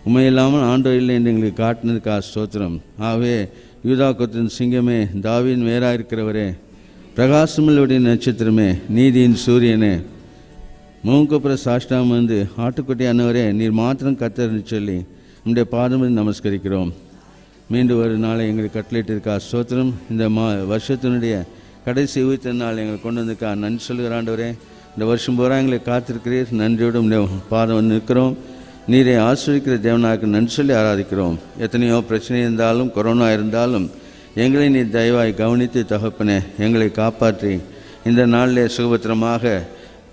உண்மை இல்லாமல் ஆண்டவர் இல்லை என்று எங்களுக்கு காட்டினதுக்காக ஸ்தோத்திரம். ஆகவே யூதா கோத்திரத்தின் சிங்கமே, தாவீதின் வேராக இருக்கிறவரே, பிரகாசமுள்ளவருடைய நட்சத்திரமே, நீதியின் சூரியனே, முகங்குப்புற சாஷ்டாம் வந்து ஆட்டுக்குட்டியானவரே, நீர் மாத்திரம் கர்த்தர்னு சொல்லி நம்முடைய பாதம் நமஸ்கரிக்கிறோம். மீண்டும் ஒரு நாளை எங்களுக்கு கட்டளையிட்டிருக்கா ஸ்தோத்திரம். இந்த வருஷத்தினுடைய கடைசி உயிர்த்த நாள் எங்களை கொண்டு வந்திருக்கா நன்றி சொல்கிறாண்டவரே. இந்த வருஷம் பூரா எங்களை காத்திருக்கிறீர். நன்றியோடு பாதம் நிற்கிறோம். நீரை ஆசிரிக்கிற தேவனாக்கு நன்றி சொல்லி ஆராதிக்கிறோம். எத்தனையோ பிரச்சனை இருந்தாலும், கொரோனா இருந்தாலும் எங்களை நீ தயவாய் கவனித்து தகப்பனே எங்களை காப்பாற்றி இந்த நாளிலே சுகபத்திரமாக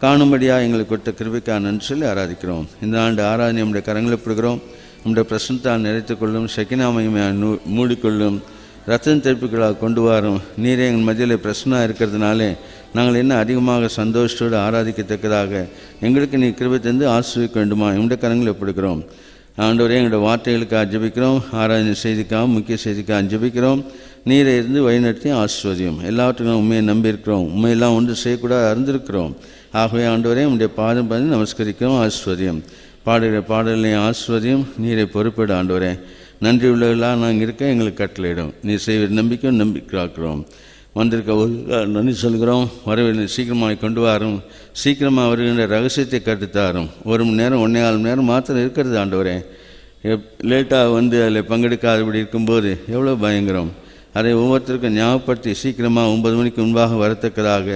காணும்படியாக எங்களுக்கு கொடுத்த கிருபைக்காக நன்றி சொல்லி ஆராதிக்கிறோம். இந்த ஆண்டு ஆராதனை நம்முடைய கரங்களை பிடிக்கிறோம். நம்முடைய பிரசனத்தால் நிறைத்துக்கொள்ளும், சக்கினாமையை மூடிக்கொள்ளும், ரத்தம் தெருப்புகளாக கொண்டு வரும். நீரே எங்கள் மத்தியில் பிரசனாக இருக்கிறதுனாலே நாங்கள் என்ன அதிகமாக சந்தோஷத்தோடு ஆராதிக்கத்தக்கதாக எங்களுக்கு நீ கிருபை தந்து ஆசீர்வதிக்க வேண்டுமா எங்களுடைய கரங்களை பிடிக்கிறோம். ஆண்டவரே, எங்களுடைய வார்த்தைகளுக்காக ஜெபிக்கிறோம். ஆராதனை செய்திக்காக, முக்கிய செய்திக்காக ஜெபிக்கிறோம். நீரை இருந்து வழிநடத்தி ஆசீர்வதியும். எல்லாவற்றுக்கும் உண்மையை நம்பியிருக்கிறோம். உண்மையெல்லாம் ஒன்று செய்யக்கூடாது அறிந்திருக்கிறோம். ஆகவே ஆண்டவரே, உங்களுடைய பாதம் பண்ணி நமஸ்கரிக்கிறோம். ஆசீர்வதியும். பாடுகிற பாடலையும் ஆசீர்வதியும். நீரை பொறுப்பேடு ஆண்டவரே. நன்றி உள்ளவர்களாக நாங்கள் இருக்க எங்களுக்கு கட்டளையிடும். நீ செய்வ நம்பிக்கையாக்குறோம். வந்திருக்க நன்றி சொல்கிறோம். வரவேற்று சீக்கிரமாக கொண்டு வரும். சீக்கிரமாக வருகின்ற ரகசியத்தை கற்றுத்தாரும். 1 மணி நேரம் 1.25 மணி நேரம் மாத்திரம் இருக்கிறது ஆண்டவரே. லேட்டாக வந்து அதில் பங்கெடுக்காதபடி இருக்கும்போது எவ்வளோ பயங்கரம். அதை ஒவ்வொருத்தருக்கும் ஞாபகப்படுத்தி சீக்கிரமாக 9 மணிக்கு முன்பாக வரத்தக்கதாக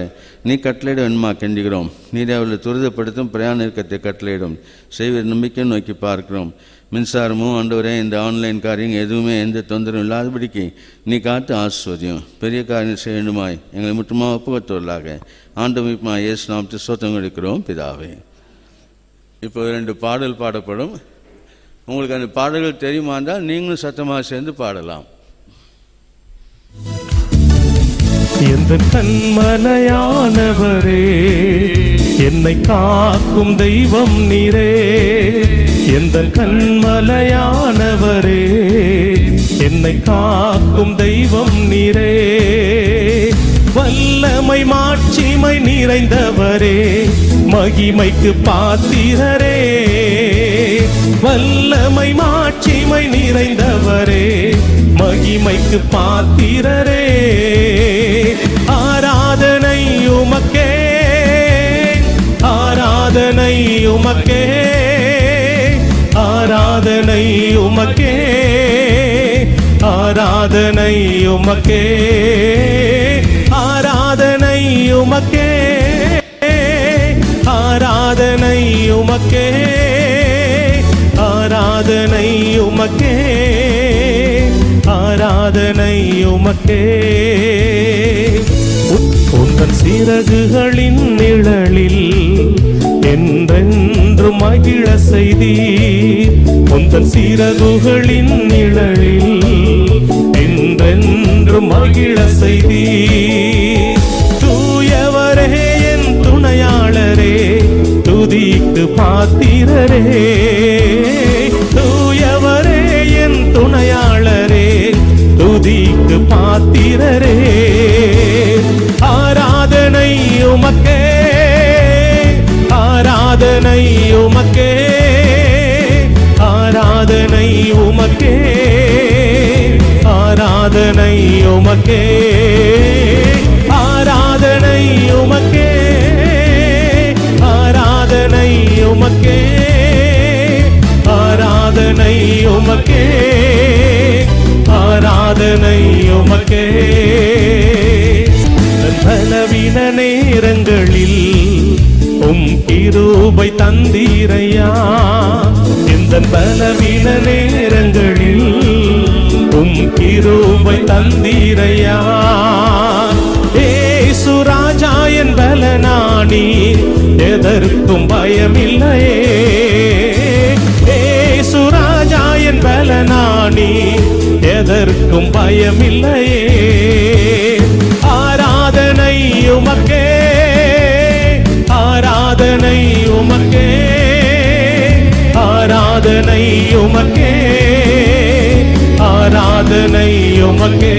நீ கட்டளையிட வேணுமா கெஞ்சுகிறோம். நீரை அவர்களை துரிதப்படுத்தும் பிரயாண இயக்கத்தை கட்டளையிடும். செய்வ நம்பிக்கை நோக்கி பார்க்கிறோம். மின்சாரமும் ஆண்டவரே, இந்த ஆன்லைன் காரியங்கள் எதுவுமே எந்த தொந்தரவும் இல்லாதபடிக்கு நீ காத்து ஆசீர்வதியும். பெரிய காரியம் செய்ய வேண்டுமாய் எங்களை முற்றுமாக ஒப்புக்கொடுத்தவர்களாக ஆண்டவருமா இயேசு நாமத்தில் ஸ்தோத்திரம் கொடுக்கிறோம் பிதாவே. இப்போ 2 பாடல் பாடப்படும். உங்களுக்கு அந்த பாடல்கள் தெரியுமா இருந்தால் நீங்களும் சத்தமாக சேர்ந்து பாடலாம். எந்த கண்மலையானவரே, என்னை காக்கும் தெய்வம் நீரே. எந்த கண்மலையானவரே, என்னை காக்கும் தெய்வம் நீரே. வல்லமை மாட்சிமை நிறைந்தவரே, மகிமைக்கு பாத்திரரே. வல்லமை மாட்சிமை நிறைந்தவரே, மகிமைக்கு பாத்திரரே. ஆராதனை உமக்கே, ஆராதனை உமக்கே, ஆராதனை உமக்கே, ஆராதனை உமக்கே, ஆராதனை உமக்கே, ஆராதனை உமக்கே, ஆராதனை உமக்கே, ஆராதனை உமக்கே. உந்தன் சிறகுகளின் நிழலில் என்றென்று மகிழ செய்தி. உந்தன் சிறகுகளின் நிழலில் என்றென்று மகிழ செய்தி. தூயவரே என் துணையாளரே, துதிக்கு பாத்திரரே. தூயவரே என் துணையாளரே, துதிக்கு பாத்திரரே. ஆராதனை உமக்கே, ஆராதனை உமக்கே, ஆராதனை உமக்கே, ஆராதனை உமக்கே, ஆராதனை உமக்கே, ஆராதனை உமக்கே, ஆராதனை உமக்கே, ஆராதனை உமக்கே. பலவீன நேரங்களில் கிருபை தந்தீரையா. இந்த பலவீன நேரங்களில் கிருபை தந்தீரையா. ஏசு ராஜா என் பலனானி, எதற்கும் பயமில்லையே. ஏசு ராஜா என் பலனானி, எதற்கும் பயமில்லையே. ஆராதனை உமக்கே, ஆராதனை உமக்கே, ஆராதனை உமக்கே, ஆராதனை உமக்கே,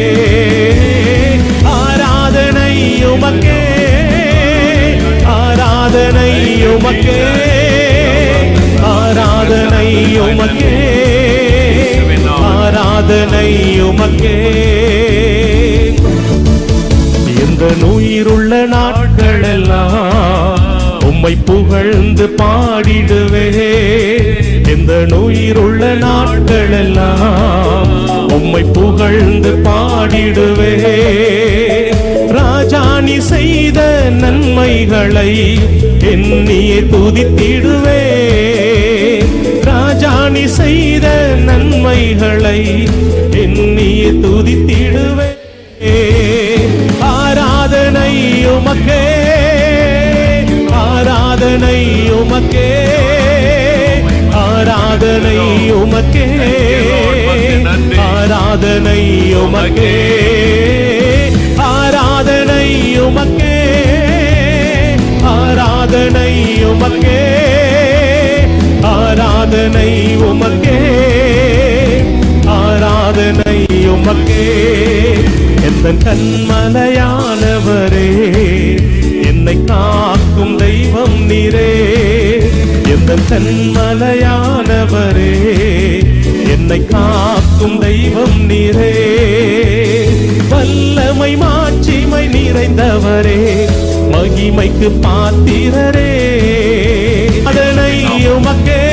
ஆராதனை உமக்கே, ஆராதனை உமக்கே, ஆராதனை உமக்கே, ஆராதனை உமக்கே. எந்த உயிருள்ள நாட்களெல்லாம் உம்மை புகழ்ந்து பாடிடுவே. எந்த உயிருள்ள நாட்களெல்லாம் உம்மை புகழ்ந்து பாடிடுவே. ராஜா நீ செய்த நன்மைகளை எண்ணியே துதித்திடுவே. ராஜா நீ செய்த நன்மைகளை எண்ணியே துதித்திடுவே. ஆராதனை உமக்கே, ஆராதனை உமக்கே, ஆராதனை உமக்கே, ஆராதனை உமக்கே, ஆராதனை உமக்கே, ஆராதனை உமக்கே, ஆராதனை உமக்கே, ஆராதனை உமக்கே. எந்தன் கண்மலையானவரே, என்னை காக்கும் தெய்வம் நீரே. எந்தன் கண்மலையானவரே, என்னை காக்கும் தெய்வம் நீரே. வல்லமை மாட்சிமை நிறைந்தவரே, மகிமைக்கு பாத்திரரே. அதனை உமக்கே,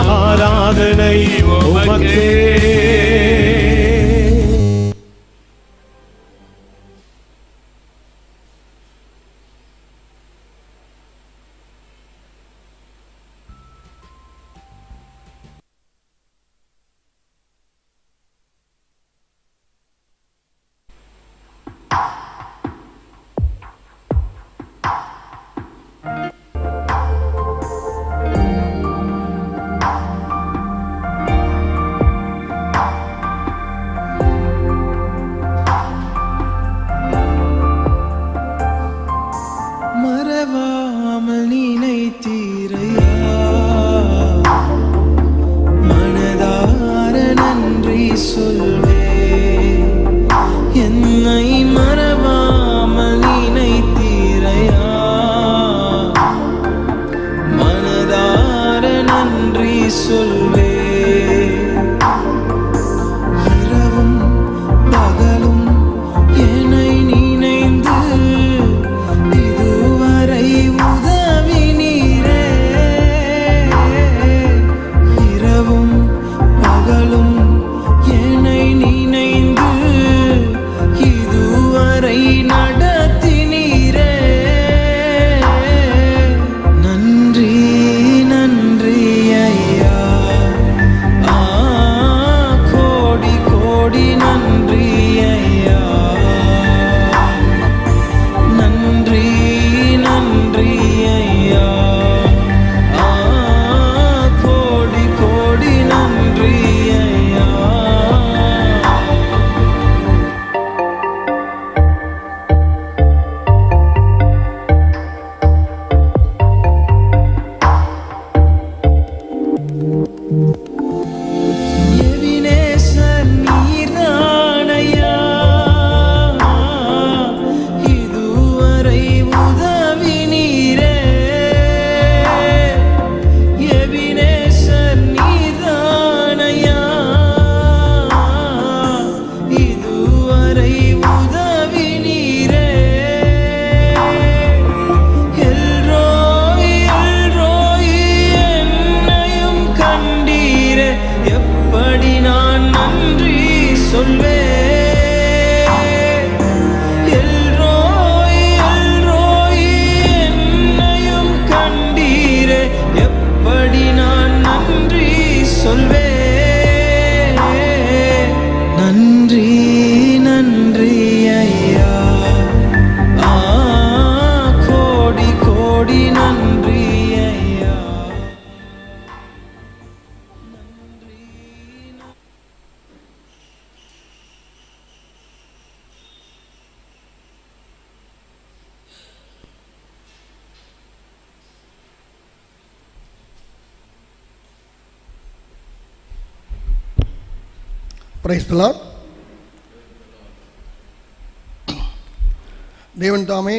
ஆராதனை உமக்கே. Praise the Lord. தேவன் தாமே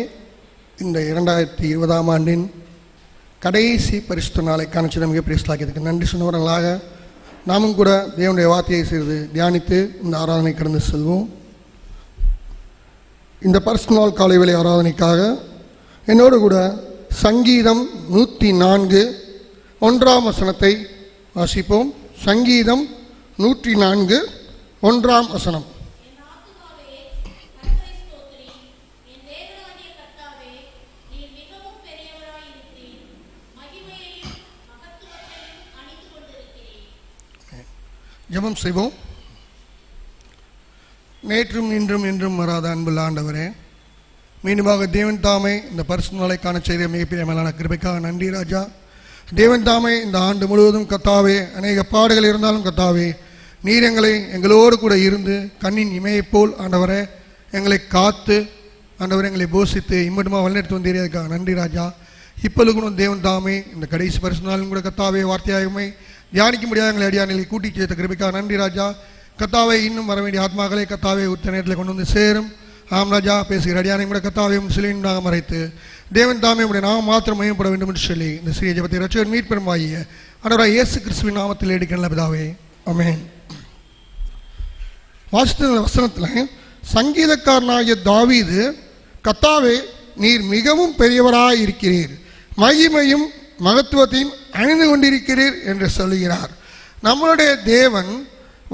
இந்த 2020 ஆண்டின் கடைசி பரிசுத்த நாளை காணிச்சு நமக்கு பிரைஸ்லாக்கியதுக்கு நன்றி சொன்னவர்களாக நாமும் கூட தேவனுடைய வார்த்தையை சிறிது தியானித்து இந்த ஆராதனை கடந்து செல்வோம். இந்த பர்சனல் காலை வேளை ஆராதனைக்காக என்னோடு கூட சங்கீதம் 104 1ஆம் வசனத்தை வாசிப்போம். சங்கீதம் 104 1ஆம் வசனம். ஜெபம் செய்வோம். நேற்றும் இன்றும் என்றும் வராத அன்புள்ள ஆண்டவரே, மீண்டுமாக தேவன் தாமே இந்த பரிசுத்தலை காண செய்த மிகப்பெரிய மேலான கிருபைக்காக நன்றி ராஜா. தேவன் தாமே இந்த ஆண்டு முழுவதும் கத்தாவே அநேக பாடுகள் இருந்தாலும் கத்தாவே நீர் எங்களோடு கூட இருந்து கண்ணின் இமையைப் போல் ஆண்டவரே எங்களை காத்து ஆண்டவரை எங்களை போஷித்து இம்மட்டுமா வழிநடத்தி வந்தீரதுக்காக நன்றி ராஜா. இப்பொழுது தேவன் தாமே இந்த கடைசி பரிசுத்தலும் கூட கத்தாவே வார்த்தையாகவே தியானிக்க முடியாத எங்களை அடியார்களை கூட்டி சேர்த்த கிருபைக்காக நன்றி ராஜா. கத்தாவை இன்னும் வர வேண்டிய ஆத்மாக்களை கத்தாவை உத்த நேரத்தில் கொண்டு வந்து சேரும். ஆம் ராஜா, பேசுகிற அடியானை கூட கத்தாவையும் சிலையாக மறைத்து தேவன் தாமே உடைய நாமம் மாத்திரம் மையப்பட வேண்டும் என்று சொல்லி இந்த சிறிய ஜெபத்தை ரட்சகர் மீட்பெருமாகிய ஆண்டவராகிய இயேசு கிறிஸ்துவின் நாமத்தில் எடுக்கின்ற பிதாவே, ஆமென். வாசித்த வசனத்தில் சங்கீதக்காரனாகிய தாவீது கத்தாவே நீர் மிகவும் பெரியவராய் இருக்கிறீர், மகிமையும் மகத்துவத்தையும் அணிந்து கொண்டிருக்கிறீர் என்று சொல்லுகிறார். நம்மளுடைய தேவன்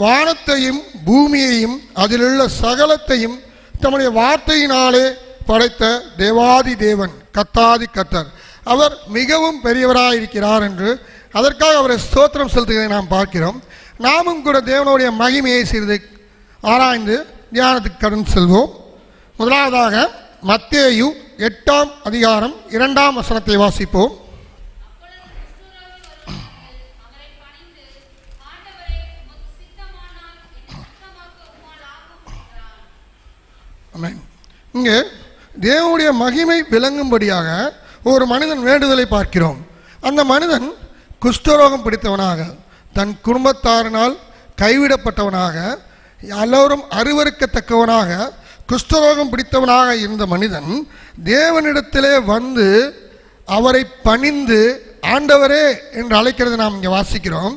வானத்தையும் பூமியையும் அதிலுள்ள சகலத்தையும் தம்முடைய வார்த்தையினாலே படைத்த தேவாதி தேவன், கத்தாதி கத்தர். அவர் மிகவும் பெரியவராயிருக்கிறார் என்று அதற்காக அவரை ஸ்தோத்திரம் செலுத்துவதை நாம் பார்க்கிறோம். நாமும் கூட தேவனுடைய மகிமையை சிறிது ஆராய்ந்து தியானத்துக்கு கடந்து செல்வோம். முதலாவதாக மத்தேயு 8ஆம் அதிகாரம் 2ஆம் வசனத்தை வாசிப்போம். இங்கே தேவனுடைய மகிமை விளங்கும்படியாக ஒரு மனிதன் வேண்டுதலை பார்க்கிறோம். அந்த மனிதன் குஷ்டரோகம் பிடித்தவனாக, தன் குடும்பத்தாரினால் கைவிடப்பட்டவனாக, எல்லோரும் அருவருக்கத்தக்கவனாக, குஷ்டரோகம் பிடித்தவனாக இருந்த மனிதன் தேவனிடத்திலே வந்து அவரை பணிந்து ஆண்டவரே என்று அழைக்கிறதை நாம் இங்கே வாசிக்கிறோம்.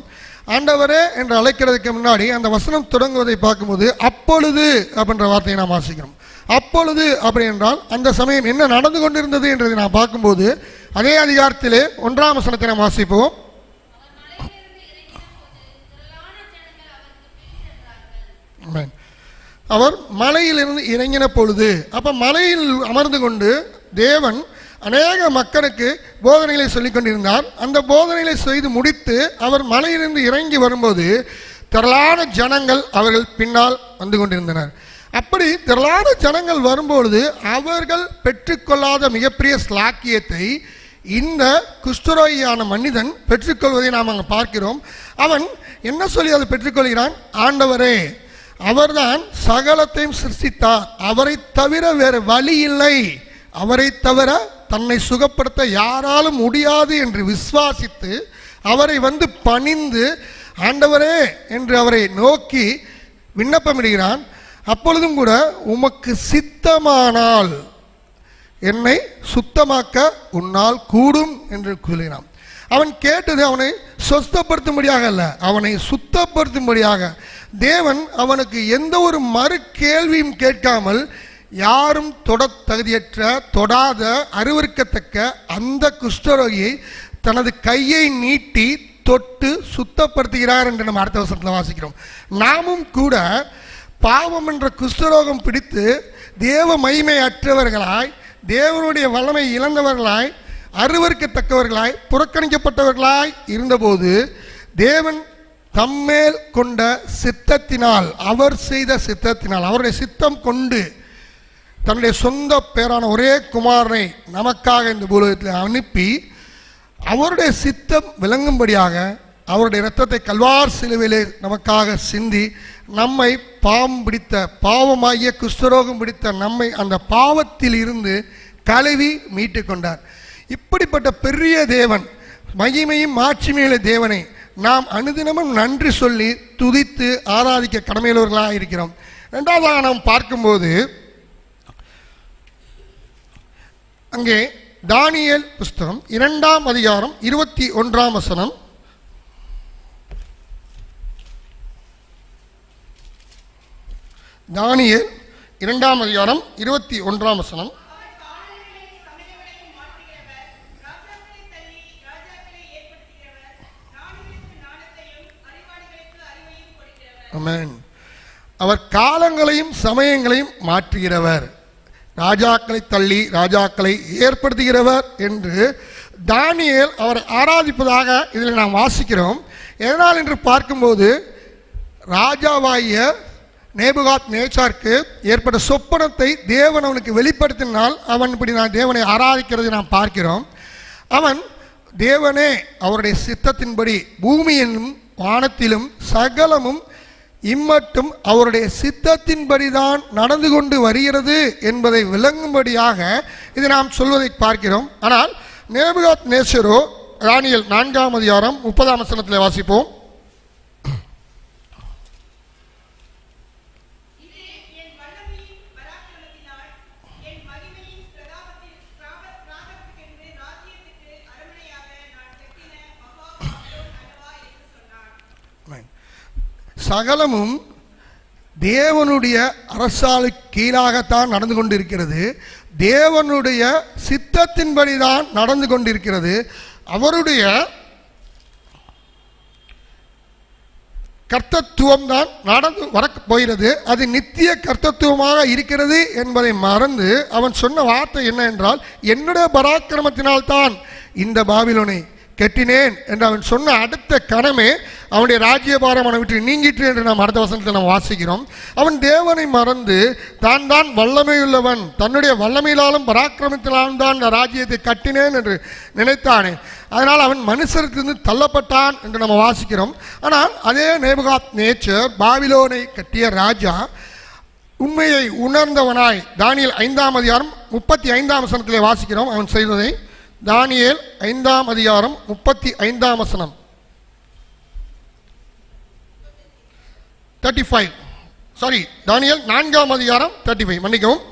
ஆண்டவரே என்று அழைக்கிறதுக்கு முன்னாடி அந்த வசனம் தொடங்குவதை பார்க்கும்போது அப்பொழுது அப்படின்ற வார்த்தையை நாம் வாசிக்கிறோம். அப்பொழுது அப்படி என்றால் அந்த சமயம் என்ன நடந்து கொண்டிருந்தது என்றதை நாம் பார்க்கும்போது அதே அதிகாரத்திலே 1ஆம் வசனத்தை நாம் வாசிப்போம். அவர் மலையிலிருந்து இறங்கின பொழுது, அப்ப மலையில் அமர்ந்து கொண்டு தேவன் அநேக மக்களுக்கு போதனைகளை சொல்லிக் கொண்டிருந்தார். அந்த போதனைகளை செய்து முடித்து அவர் மலையிலிருந்து இறங்கி வரும்போது திரளான ஜனங்கள் அவர்கள் பின்னால் வந்து கொண்டிருந்தனர். அப்படி திரளான ஜனங்கள் வரும்பொழுது அவர்கள் பெற்றுக்கொள்ளாத மிகப்பெரிய ஸ்லாக்கியத்தை இந்த குஷ்டரோகியான மனிதன் பெற்றுக்கொள்வதை நாம் அங்கே பார்க்கிறோம். அவன் என்ன சொல்லி அதை பெற்றுக்கொள்கிறான்? ஆண்டவரே, அவர்தான் சகலத்தையும் சிருஷ்டித்தார், அவரை தவிர வேறு வழி இல்லை, அவரை தவிர தன்னை சுகப்படுத்த யாராலும் முடியாது என்று விசுவாசித்து அவரை வந்து பணிந்து ஆண்டவரே என்று அவரை நோக்கி விண்ணப்பமிடுகிறான். அப்பொழுதும் கூட உமக்கு சித்தமானால் என்னை சுத்தமாக்க உன்னால் கூடும் என்று கூறினான். அவன் கேட்டது அவனை சொஸ்தப்படுத்தும்படியாக அல்ல, அவனை சுத்தப்படுத்தும்படியாக. தேவன் அவனுக்கு எந்த ஒரு மறு கேள்வியும் கேட்காமல் யாரும் தொட தகுதியற்ற, தொடாத, அருவருக்கத்தக்க அந்த குஷ்டரோகியை தனது கையை நீட்டி தொட்டு சுத்தப்படுத்துகிறார் என்று நம்ம அடுத்த வசனத்தில் வாசிக்கிறோம். நாமும் கூட பாவம் என்ற குஷ்டரோகம் பிடித்து தேவ மகிமை அற்றவர்களாய், தேவனுடைய வல்லமை இழந்தவர்களாய், அருவருக்கத்தக்கவர்களாய், புறக்கணிக்கப்பட்டவர்களாய் இருந்தபோது தேவன் தம்மேல் கொண்ட சித்தத்தினால், அவர் செய்த சித்தத்தினால், அவருடைய சித்தம் கொண்டு தன்னுடைய சொந்த பேரான ஒரே குமாரனை நமக்காக இந்த பூலோகத்தில் அனுப்பி அவருடைய சித்தம் விளங்கும்படியாக அவருடைய இரத்தத்தை கல்வார் சிலுவையிலே நமக்காக சிந்தி நம்மை பாவம் பிடித்த, பாவமாகிய குஷ்டரோகம் பிடித்த நம்மை அந்த பாவத்தில் இருந்து கழுவி மீட்டு கொண்டார். இப்படிப்பட்ட பெரிய தேவன், மகிமையும் மாட்சிமையுள்ள தேவனை நாம் அனுதினமும் நன்றி சொல்லி துதித்து ஆராதிக்க கடமையுள்ளவர்களாக இருக்கிறோம். இரண்டாவதாக நாம் பார்க்கும்போது அங்கே தானியேல் புஸ்தகம் 2ஆம் அதிகாரம் 21ஆம் வசனம். தானியேல் 2ஆம் அதிகாரம் 21ஆம் வசனம். ஆமென். அவர் காலங்களையும் சமயங்களையும் மாற்றுகிறவர், ராஜாக்களை தள்ளி ராஜாக்களை ஏற்படுத்துகிறவர் என்று தானியேல் அவர் ஆராதிப்பதாக இதில் நாம் வாசிக்கிறோம். எதனால் என்று பார்க்கும்போது ராஜாவாகிய நேபுகாத் நேச்சாருக்கு ஏற்பட்ட சொப்பனத்தை தேவன் அவனுக்கு வெளிப்படுத்தினால் அவன் இப்படி நான் தேவனை ஆராதிக்கிறதை நாம் பார்க்கிறோம். அவன் தேவனே அவருடைய சித்தத்தின்படி பூமியிலும் வானத்திலும் சகலமும் இம்மட்டும் அவருடைய சித்தத்தின்படிதான் நடந்து கொண்டு வருகிறது என்பதை விளங்கும்படியாக இதை நாம் சொல்வதை பார்க்கிறோம். ஆனால் நேபுகாத் நேச்சரோ தானியேல் 4ஆம் அதிகாரம் 30ஆம் வசனத்தில் வாசிப்போம். சகலமும் தேவனுடைய அரசாளு கீழாகத்தான் நடந்து கொண்டிருக்கிறது, தேவனுடைய சித்தத்தின்படி தான் நடந்து கொண்டிருக்கிறது. அவருடைய கர்த்தத்துவம் தான் நடந்து வர போகிறது, அது நித்திய கர்த்தத்துவமாக இருக்கிறது என்பதை மறந்து அவன் சொன்ன வார்த்தை என்ன என்றால், என்னுடைய பராக்கிரமத்தினால்தான் இந்த பாபிலோனை கெட்டினேன் என்று அவன் சொன்ன அடுத்த கணமே அவனுடைய ராஜ்யபாரம் அவனை விட்டு நீங்கிற்று என்று நாம் அடுத்த வசனத்தில் நாம் வாசிக்கிறோம். அவன் தேவனை மறந்து தான் வல்லமையுள்ளவன், தன்னுடைய வல்லமையிலாலும் பராக்கிரமத்தினாலும் தான் இந்த ராஜ்யத்தை கட்டினேன் என்று நினைத்தானே, அதனால் அவன் மனுஷருக்கு தள்ளப்பட்டான் என்று நம்ம வாசிக்கிறோம். ஆனால் அதே நேபுகாத் நேச்சர் பாபிலோனை கட்டிய ராஜா உண்மையை உணர்ந்தவனாய் தானியேல் 5ஆம் அதிகாரம் 35ஆம் வசனத்திலே வாசிக்கிறோம். அவன் செய்ததை தானியேல் 5ஆம் அதிகாரம் 35ஆம் வசனம் 35 சாரி தானியேல் 4ஆம் அதிகாரம் 35 மன்னிக்கவும்.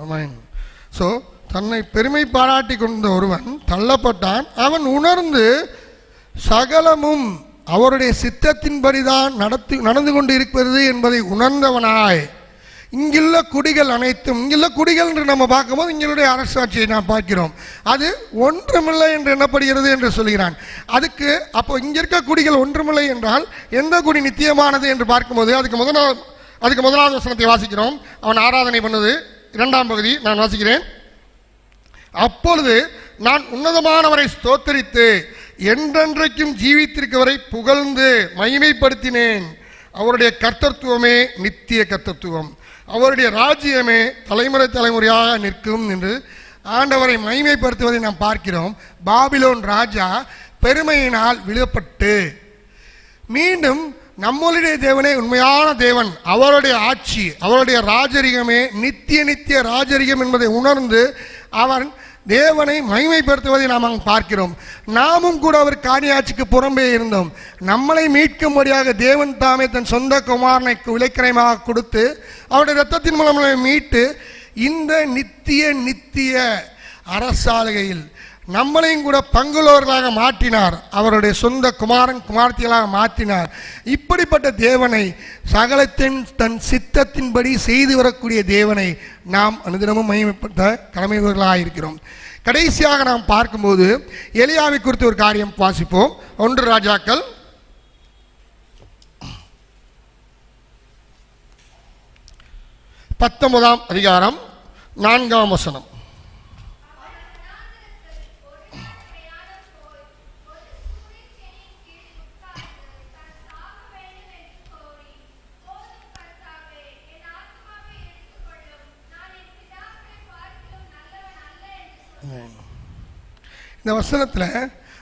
ஆமென். ஸோ தன்னை பெருமை பாராட்டி கொண்ட ஒருவன் தள்ளப்பட்டான். அவன் உணர்ந்து சகலமும் அவருடைய சித்தத்தின்படிதான் நடந்து கொண்டு இருக்கிறது என்பதை உணர்ந்தவனாய், இங்குள்ள குடிகள் அனைத்தும், இங்குள்ள குடிகள் என்று நம்ம பார்க்கும்போது இங்களுடைய அரசாட்சியை நாம் பார்க்கிறோம், அது ஒன்றுமில்லை என்று எண்ணப்படுகிறது என்று சொல்கிறான். அதுக்கு அப்போ இங்க இருக்க குடிகள் ஒன்றுமில்லை என்றால் எந்த குடி நித்தியமானது என்று பார்க்கும்போது அதுக்கு முதலாவது வசனத்தை வாசிக்கிறோம். அவன் ஆராதனை பண்ணது 2ஆம் பகுதி நான் வாசிக்கிறேன். அப்பொழுது நான் உன்னதமானவரை ஸ்தோத்தரித்து என்றென்றைக்கும் ஜீவித்திருக்கவரை புகழ்ந்து மகிமைப்படுத்தினேன். அவருடைய கர்த்தத்துவமே நித்திய கர்த்தத்துவம், அவருடைய ராஜ்யமே தலைமுறை தலைமுறையாக நிற்கும் என்று ஆண்டவரை மகிமைப்படுத்துவதை நாம் பார்க்கிறோம். பாபிலோன் ராஜா பெருமையினால் விழுப்பட்டு மீண்டும் நம்மளுடைய தேவனே உண்மையான தேவன், அவருடைய ஆட்சி, அவருடைய ராஜரிகமே நித்திய ராஜரிகம் என்பதை உணர்ந்து அவன் தேவனை மகிமைப்படுத்துவதை நாம் அங்கு பார்க்கிறோம். நாமும் கூட அவர் காணியாட்சிக்கு புறம்பே இருந்தோம். நம்மளை மீட்கும்படியாக தேவன் தாமே தன் சொந்த குமாரனை விலைக்கிரயமாக கொடுத்து அவருடைய இரத்தத்தின் மூலம் மீட்டு இந்த நித்திய அரசாளுகையில் நம்மளையும் கூட பங்குள்ளவர்களாக மாற்றினார். அவருடைய சொந்த குமாரத்திகளாக மாற்றினார். இப்படிப்பட்ட தேவனை, சகலத்தின் தன் சித்தத்தின்படி செய்து வரக்கூடிய தேவனை நாம் அனுதினமும் மகிமைப்படுத்த கடமையுள்ளவர்களாக இருக்கிறோம். கடைசியாக நாம் பார்க்கும்போது எலியாவை குறித்து ஒரு காரியம் வாசிப்போம். 1 ராஜாக்கள் 19ஆம் அதிகாரம் 4ஆம் வசனம். இந்த வசனத்தில்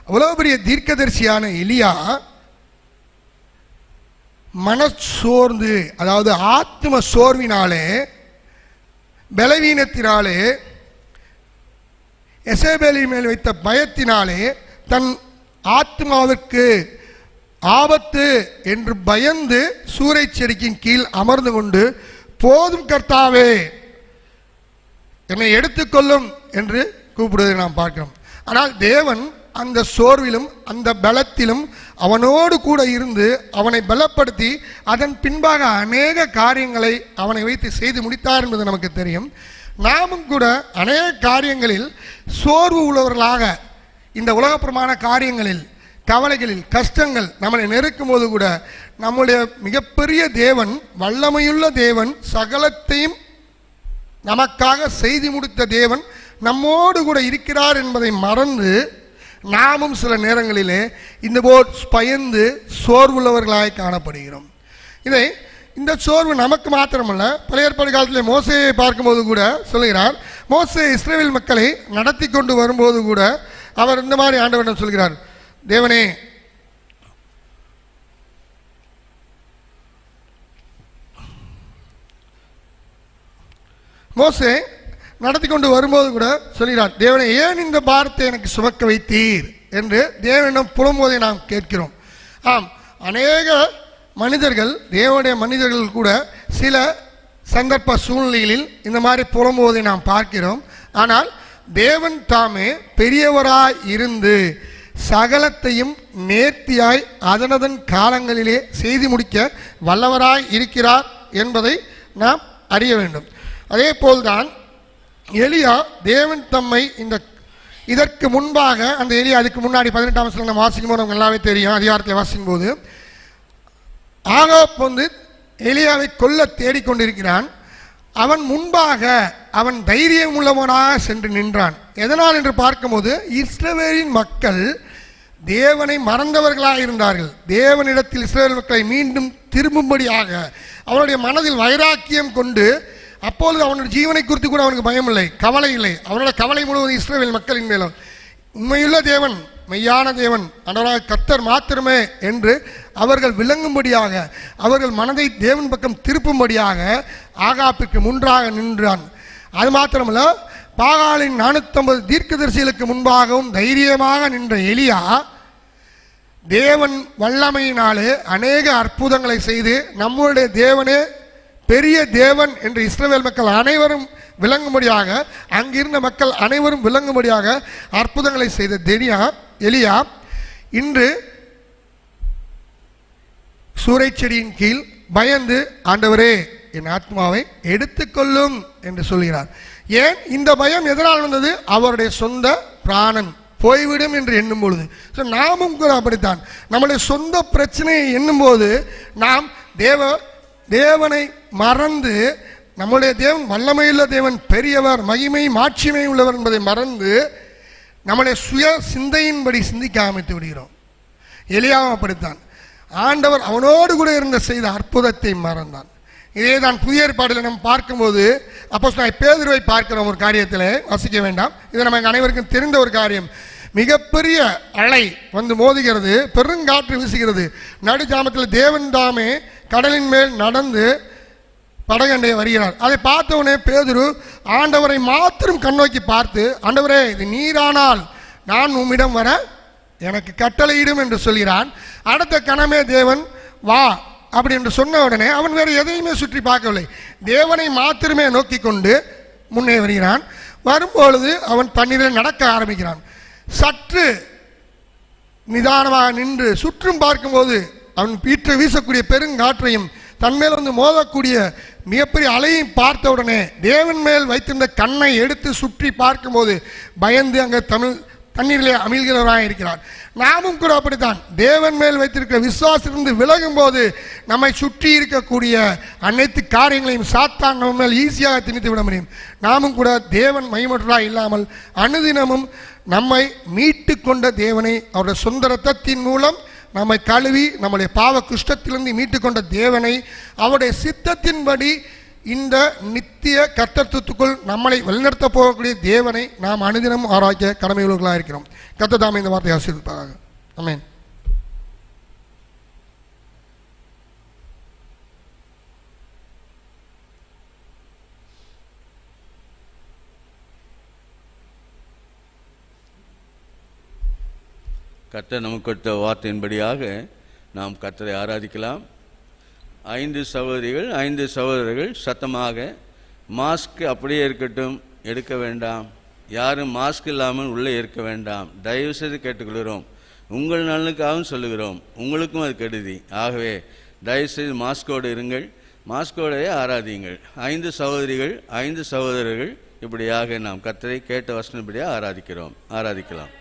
அவ்வளோ பெரிய தீர்க்கதரிசியான எலியா மனச்சோர்ந்து, அதாவது ஆத்ம சோர்வினாலே, பலவீனத்தினாலே, எசேபேலின் மேல் வைத்த பயத்தினாலே தன் ஆத்மாவிற்கு ஆபத்து என்று பயந்து சூறை செடிக்கின் கீழ் அமர்ந்து கொண்டு, போதும் கர்த்தாவே என்னை எடுத்துக்கொள்ளும் என்று கூப்பிடுவதை நாம் பார்க்கிறோம். ஆனால் தேவன் அந்த சோர்விலும் அந்த பலத்திலும் அவனோடு கூட இருந்து அவனை பலப்படுத்தி அதன் பின்பாக அநேக காரியங்களை அவனை வைத்து செய்து முடித்தார் என்பது நமக்கு தெரியும். நாமும் கூட அநேக காரியங்களில் சோர்வு உள்ளவர்களாக இந்த உலகப்புறமான காரியங்களில், கவலைகளில், கஷ்டங்கள் நம்மளை நெருக்கும் போது கூட நம்முடைய மிகப்பெரிய தேவன், வல்லமையுள்ள தேவன், சகலத்தையும் நமக்காக செய்து முடித்த தேவன் நம்மோடு கூட இருக்கிறார் என்பதை மறந்து நாமும் சில நேரங்களிலே இந்த போல் பயந்து சோர்வுள்ளவர்களாய் காணப்படுகிறோம். இந்த சோர்வு நமக்கு மாத்திரமல்ல, பழைய ஏற்பாடு காலத்தில் மோசேயை பார்க்கும்போது கூட சொல்கிறார், மோசே இஸ்ரவேல் மக்களை நடத்தி கொண்டு வரும்போது கூட அவர் இந்த மாதிரி ஆண்டவரிடம் சொல்கிறார், தேவனே மோசே நடத்தி கொண்டு வரும்போது கூட சொல்கிறார், தேவனே ஏன் இந்த பாரத்தை எனக்கு சுமக்க வைத்தீர் என்று தேவனிடம் புலம்புவதை நாம் கேட்கிறோம். ஆம், அநேக மனிதர்கள், தேவனுடைய மனிதர்கள் கூட சில சந்தர்ப்ப சூழ்நிலைகளில் இந்த மாதிரி புலம்புவதை நாம் பார்க்கிறோம். ஆனால் தேவன் தாமே பெரியவராய் இருந்து சகலத்தையும் நேர்த்தியாய் அதனதன் காலங்களிலே செய்து முடிக்க வல்லவராய் இருக்கிறார் என்பதை நாம் அறிய வேண்டும். அதே போல்தான் எலியா, தேவன் தம்மை இதற்கு முன்பாக, அந்த எலியா அதுக்கு முன்னாடி 18ஆம் வசனம் நம்ம வாசிக்கும் போது நமக்கு நல்லாவே தெரியும். அதிகாரத்தில் வாசிக்கும் போது ஆகாப் எலியாவை கொல்ல தேடிக்கொண்டிருக்கிறான். அவன் முன்பாக அவன் தைரியம் உள்ளவனாக சென்று நின்றான். எதனால் என்று பார்க்கும்போது இஸ்ரவேலின் மக்கள் தேவனை மறந்தவர்களாக இருந்தார்கள். தேவனிடத்தில் இஸ்ரவேல் மக்களை மீண்டும் திரும்பும்படியாக அவனுடைய மனதில் வைராக்கியம் கொண்டு, அப்பொழுது அவனுடைய ஜீவனை குறித்து கூட அவனுக்கு பயம் இல்லை, கவலை இல்லை. அவனுடைய கவலை முழுவதும் இஸ்ரவேல் மக்களின் மேலும். உண்மையுள்ள தேவன், மெய்யான தேவன், ஆண்டவராகிய கர்த்தர் மாத்திரமே என்று அவர்கள் விளங்கும்படியாக, அவர்கள் மனதை தேவன் பக்கம் திருப்பும்படியாக ஆகாப்பிற்கு முன்பாக நின்றான். அது மாத்திரமல்ல, பாகாலின் 450 தீர்க்கதரிசிகளுக்கு முன்பாகவும் தைரியமாக நின்ற எலியா தேவன் வல்லமையினாலே அநேக அற்புதங்களை செய்து, நம்முடைய தேவனே பெரிய தேவன் என்று இஸ்ரவேல் மக்கள் அனைவரும் விளங்கும்படியாக, அங்கிருந்த மக்கள் அனைவரும் விளங்கும்படியாக அற்புதங்களை செய்த எலியா இன்று சூறை செடியின் கீழ் பயந்து, ஆண்டவரே என் ஆத்மாவை எடுத்துக்கொள்ளும் என்று சொல்கிறார். ஏன் இந்த பயம் எதனால் வந்தது? அவருடைய சொந்த பிராணன் போய்விடும் என்று எண்ணும் பொழுது. நாமும் கூட அப்படித்தான். நம்முடைய சொந்த பிரச்சனையை எண்ணும் போது நாம் தேவனை மறந்து, நம்முடைய தேவன் வல்லமையுள்ள தேவன், பெரியவர், மகிமை மாட்சிமை உள்ளவர் என்பதை மறந்து நம்முடைய சுய சிந்தையின்படி சிந்திக்க ஆரம்பித்து விடுகிறோம். எலியாவும் அப்படித்தான். ஆண்டவர் அவனோடு கூட இருந்த செய்த அற்புதத்தை மறந்தான். இதே தான் புதிய ஏற்பாட்டில் நம்ம பார்க்கும்போது அப்போஸ்தலனாகிய பேதுருவை பார்க்கிறோம். ஒரு காரியத்தில் வசிக்க வேண்டாம், இது நமக்கு அனைவருக்கும் தெரிந்த ஒரு காரியம். மிகப்பெரிய அலை மோதுகிறது, பெருங்காற்று வீசுகிறது. நடுஜாமத்தில் தேவன் தாமே கடலின் மேல் நடந்து படகண்டை வருகிறார். அதை பார்த்தவனே பேதுரு ஆண்டவரை மாத்திரம் கண்ணோக்கி பார்த்து, ஆண்டவரே இது நீரானால் நான் உம்மிடம் வர எனக்கு கட்டளையிடும் என்று சொல்கிறான். அடுத்த கணமே தேவன் வா அப்படி என்று சொன்ன உடனே அவன் வேறு எதையுமே சுற்றி பார்க்கவில்லை, தேவனை மாத்திரமே நோக்கி கொண்டு முன்னே வருகிறான். வரும்பொழுது அவன் தண்ணீரில் நடக்க ஆரம்பிக்கிறான். சற்று நிதானமாக நின்று சுற்றும் பார்க்கும்போது அவன் பீற்று வீசக்கூடிய பெருங்காற்றையும் தன்மேல் மோதக்கூடிய மிகப்பெரிய அலையும் பார்த்த உடனே தேவன் மேல் வைத்திருந்த கண்ணை எடுத்து சுற்றி பார்க்கும்போது பயந்து அங்கே தண்ணீரிலே அமிழ்கிறவராக இருக்கிறார். நாமும் கூட அப்படித்தான். தேவன் மேல் வைத்திருக்கிற விசுவாசத்திலிருந்து விலகும் போது நம்மை சுற்றி இருக்கக்கூடிய அனைத்து காரியங்களையும் சாத்தான் நம்ம மேல் ஈஸியாக திணித்து விட முடியும். நாமும் கூட தேவன் மகிமற்றவராக இல்லாமல் அனுதினமும் நம்மை மீட்டு கொண்ட தேவனை அவருடைய சொந்த இரத்தத்தின் மூலம் நம்மை கழுவி நம்முடைய பாவ குஷ்டத்திலிருந்து மீட்டுக்கொண்ட தேவனை, அவருடைய சித்தத்தின்படி இந்த நித்திய கர்த்தத்துவத்துக்குள் நம்மளை வழிநடத்த போகக்கூடிய தேவனை நாம் அனுதினம் ஆராய்க்க கடமையுள்ளவர்களாக இருக்கிறோம். கர்த்தர் தாமே இந்த வார்த்தையை ஆசீர்வதிப்பாராக. ஆமென். கர்த்தர் நமக்கு கொடுத்த வார்த்தையின்படியாக நாம் கர்த்தரை ஆராதிக்கலாம். 5 சகோதரிகள் 5 சகோதரர்கள் சத்தமாக, மாஸ்க் அப்படியே இருக்கட்டும், எடுக்க வேண்டாம், யாரும் மாஸ்க் இல்லாமல் உள்ளே இருக்க வேண்டாம், தயவு செய்து கேட்டுக்கொள்கிறோம். உங்கள் நலனுக்காகவும் சொல்லுகிறோம், உங்களுக்கும் அது கெடுதி. ஆகவே தயவுசெய்து மாஸ்கோடு இருங்கள், மாஸ்கோடையே ஆராதியுங்கள். 5 சகோதரிகள் 5 சகோதரர்கள் இப்படியாக நாம் கர்த்தரை கேட்ட வசனப்படியாக ஆராதிக்கலாம்.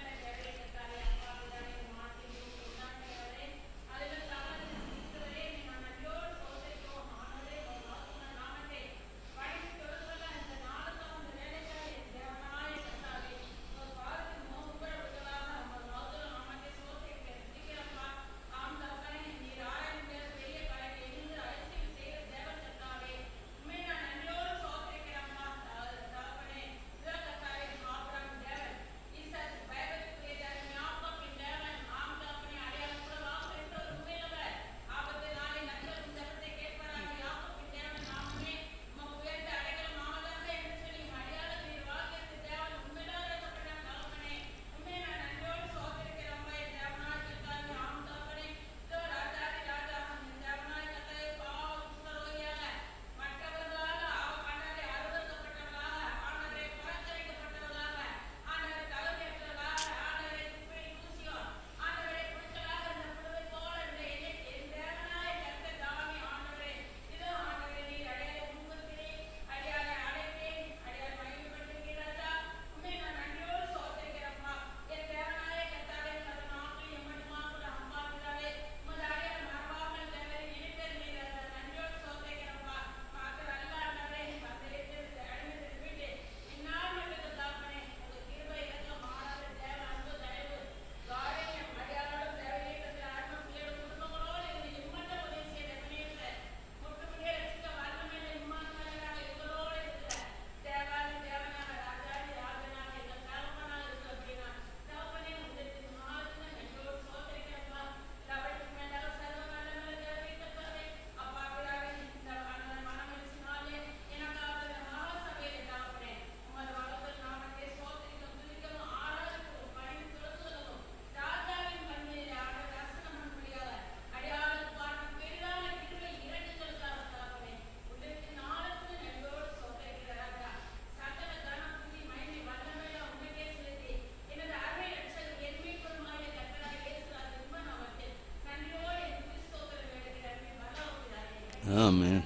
ஆமென்.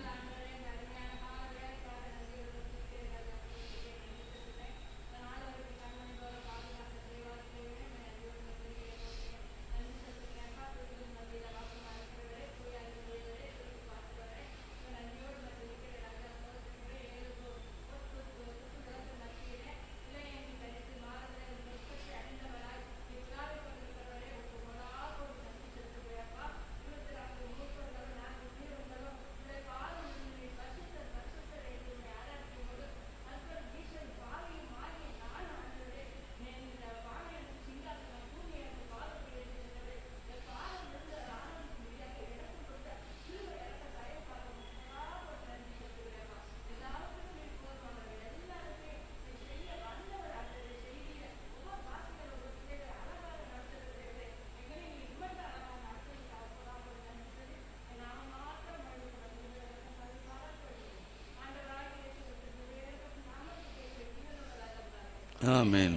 ஆமென்.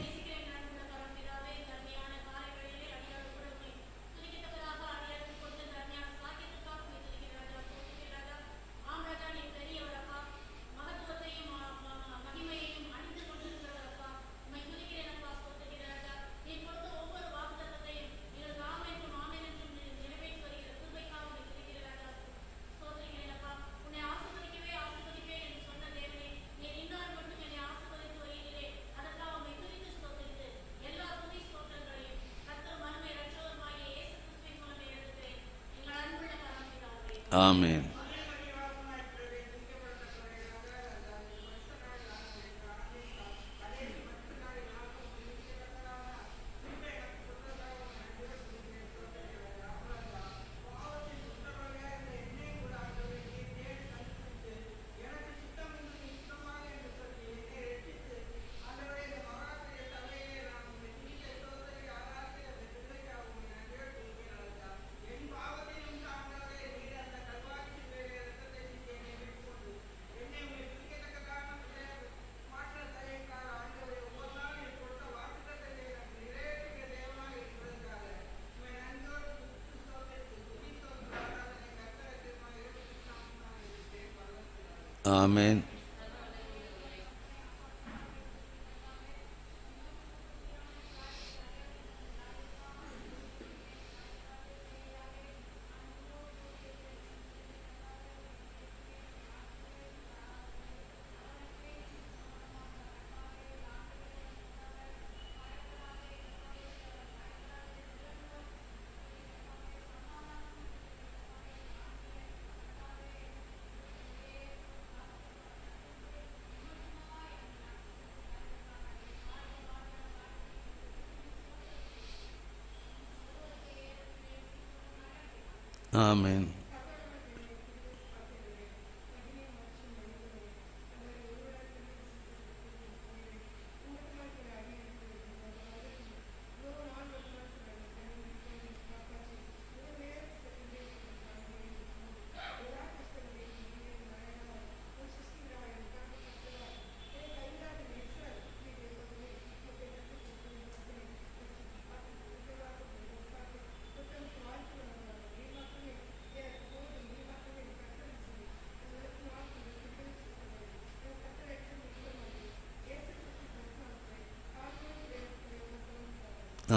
ஆமென். ஆமென். ஆமென்.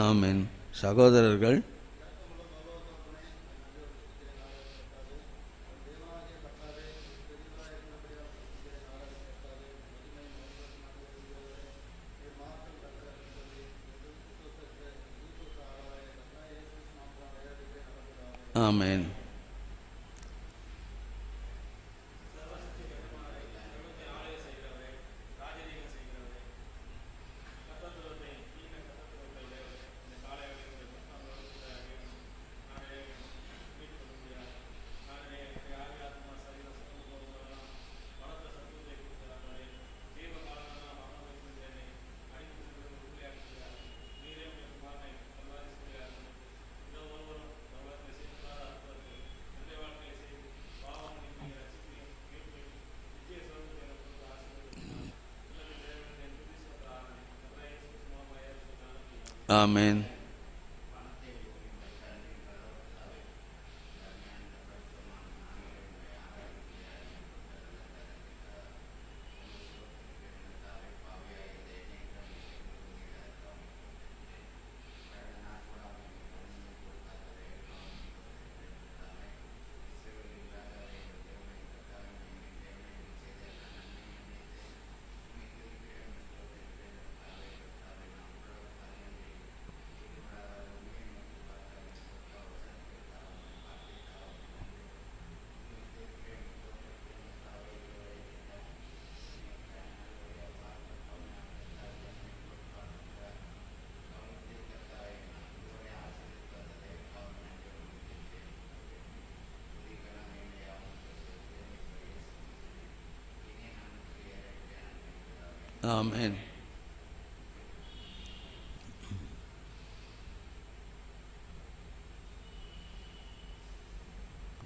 ஆமென். சகோதரர்கள், ஆமென். ஆமென். ஆமென்.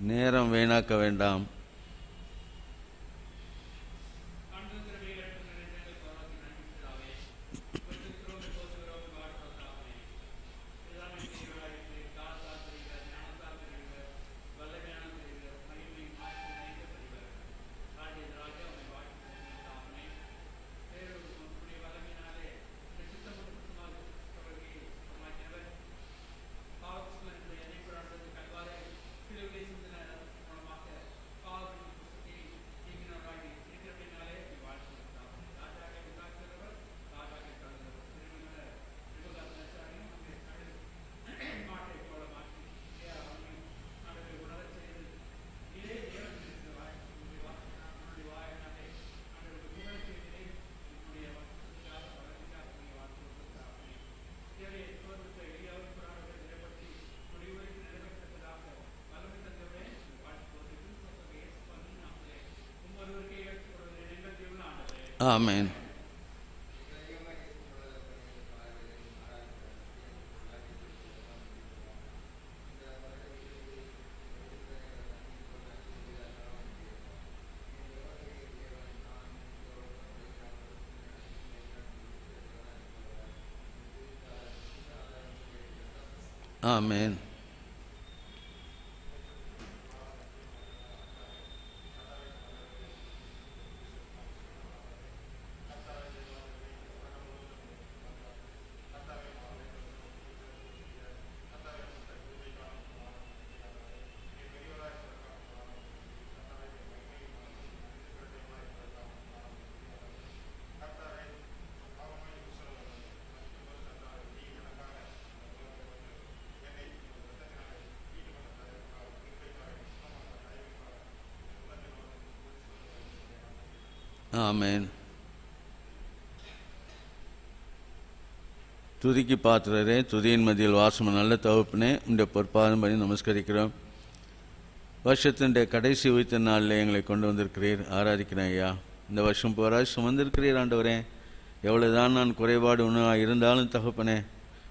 நேரம் வீணாக்க வேண்டாம். ஆமென். ஆமென். ஆமென். துதிக்கு பாத்திரரே, துதியின் மத்தியில் வாசம் நல்ல தகப்பனே, இந்த பொற்பாதம் பண்ணி நமஸ்கரிக்கிறோம். வருஷத்தினுடைய கடைசி உயிர்த்த நாளில் எங்களை கொண்டு வந்திருக்கிறீர், ஆராதிக்கிறேன் ஐயா. இந்த வருஷம் போராய் சுமந்திருக்கிறீர் ஆண்டவரே. எவ்வளவுதான் நான் குறைபாடு உணவாக இருந்தாலும் தகப்பனே,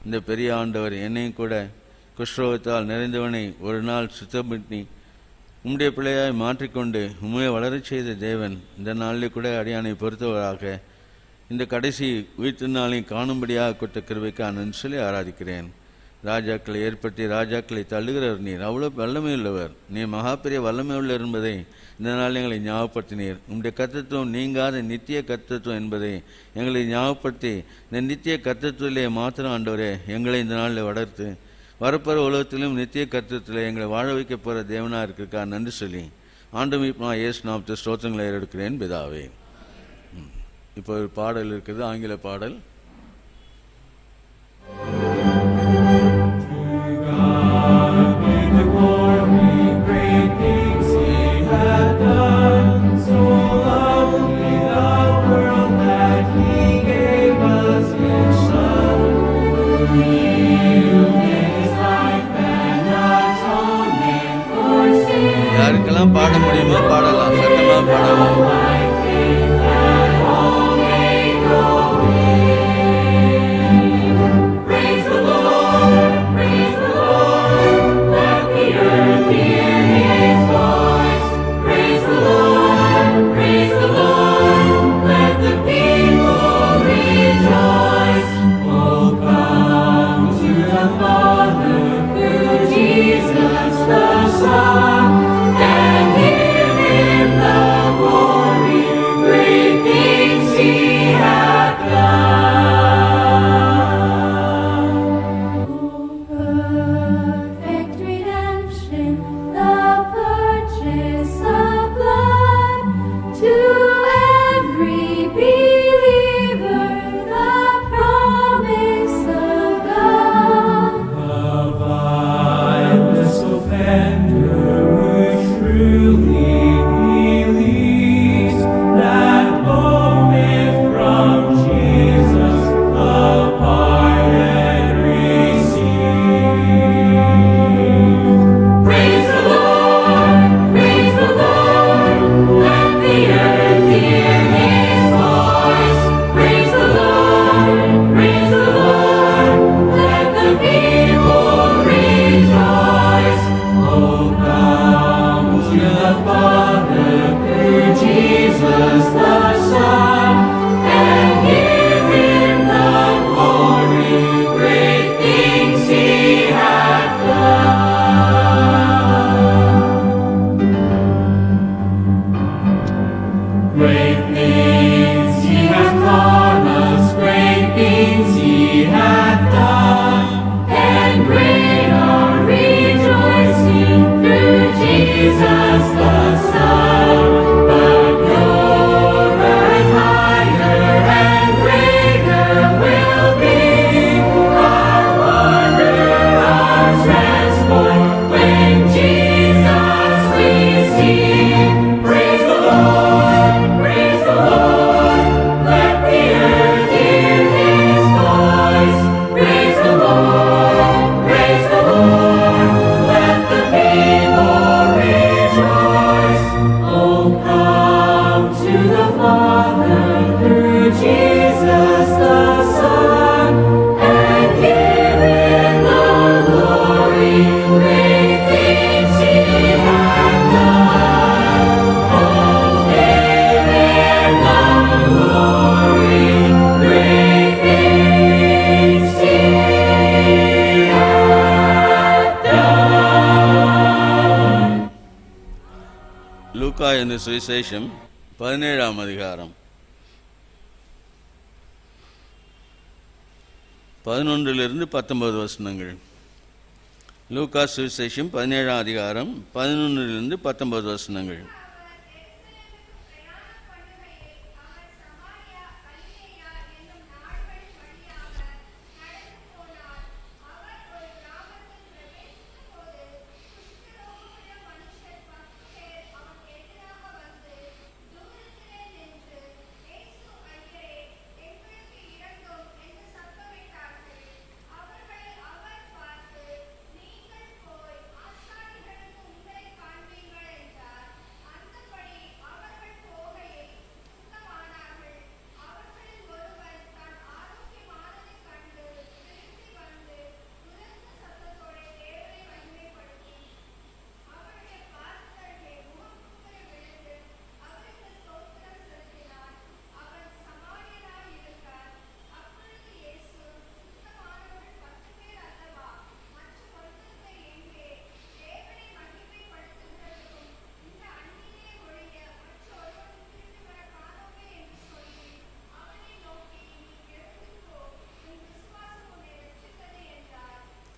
இந்த பெரிய ஆண்டவர் என்னையும் கூட குஷ்ரோகத்தால் நிறைந்தவனை ஒரு நாள் சுத்தம் பண்ணி உம்முடைய பிள்ளையாய் மாற்றிக்கொண்டு உண்மையை வளரச் செய்த தேவன் இந்த நாளிலே கூட அடியானை பொறுத்தவராக இந்த கடைசி உயிர்த்த நாளையும் காணும்படியாக கொடுத்த கிருபைக்கு நான் சொல்லி ஆராதிக்கிறேன். ராஜாக்களை ஏற்படுத்தி ராஜாக்களை தள்ளுகிறவர் நீர், அவ்வளோ வல்லமை உள்ளவர் நீர், மகா பெரிய வல்லமை உள்ளவர் என்பதை இந்த நாள் எங்களை ஞாபகப்படுத்தினீர். உங்களுடைய கர்த்தத்துவம் நீங்காத நித்திய கர்த்தத்துவம் என்பதை எங்களை ஞாபகப்படுத்தி இந்த நித்திய கர்த்தத்துவத்திலே மாத்திரம் ஆண்டவரே எங்களை இந்த நாளில் வளர்த்து வரப்போகிற உலகத்திலும் நித்திய கர்த்தத்தில் எங்களை வாழ வைக்க போகிற தேவனாக இருக்கிறக்கா நன்றி சொல்லி ஆண்டவன் இப்போ இயேசு நாமத்தை ஸ்தோத்திரங்களை எடுக்கிறேன் பிதாவே. இப்போ ஒரு பாடல் இருக்குது, ஆங்கில பாடல். யாருக்கெல்லாம் பாட முடியுமோ பாடலாம், சத்தமாக பாடலாம். லூக்கா என்ற சுவிசேஷம் 17ஆம் அதிகாரம் 11 19 வசனங்கள். லூக்கா சுவிசேஷம் 17ஆம் அதிகாரம் 11 19 வசனங்கள்.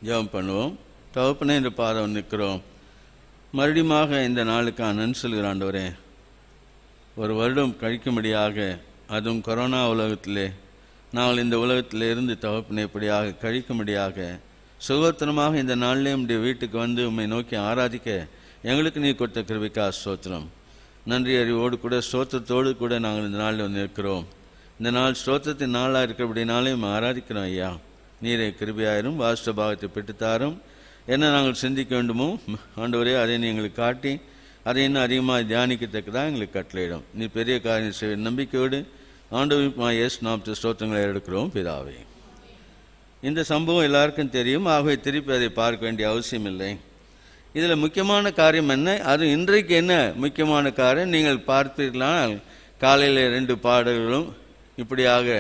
ஜெபம் பண்ணுவோம். தகப்பனே, இந்த பாதம் நிற்கிறோம். மறுபடியுமாக இந்த நாளுக்காக நன்றி சொல்கிற ஆண்டவரே, ஒரு வருடம் கழிக்கும்படியாக, அதுவும் கொரோனா உலகத்திலே நாங்கள் இந்த உலகத்தில் இருந்து தகப்பனே இப்படியாக கழிக்கும்படியாக சுகோத்திரமாக இந்த நாளிலே உம்முடைய வீட்டுக்கு வந்து உம்மை நோக்கி ஆராதிக்க எங்களுக்கு நீ கொடுத்த கிருபைக்கா ஸ்தோத்திரம். நன்றி அறிவோடு கூட ஸ்தோத்திரத்தோடு கூட நாங்கள் இந்த நாளில் வந்து இருக்கிறோம். இந்த நாள் ஸ்தோத்திரத்தின் நாளாக இருக்கிறபடினாலே ஆராதிக்கிறோம். ஐயா, நீரை கிருபையாயிரும், வாஸ்த பாகத்தை பெற்றுத்தாரும். என்ன நாங்கள் சிந்திக்க வேண்டுமோ ஆண்டவரே, அதை நீ எங்களுக்கு காட்டி அதை இன்னும் அதிகமாக தியானிக்கத்தக்கதாக எங்களுக்கு கட்டளையிடும். நீ பெரிய காரியம் செய்ய நம்பிக்கையோடு ஆண்டவர் இயேசு நாமத்தில் ஸ்தோத்திரங்களை எடுக்கிறோம் பிதாவே. இந்த சம்பவம் எல்லாருக்கும் தெரியும். ஆகவே திருப்பி அதை பார்க்க வேண்டிய அவசியம் இல்லை. இதில் முக்கியமான காரியம் என்ன, அது இன்றைக்கு என்ன முக்கியமான காரியம் நீங்கள் பார்ப்பீர்களானால், காலையில் 2 பாடல்களும் இப்படியாக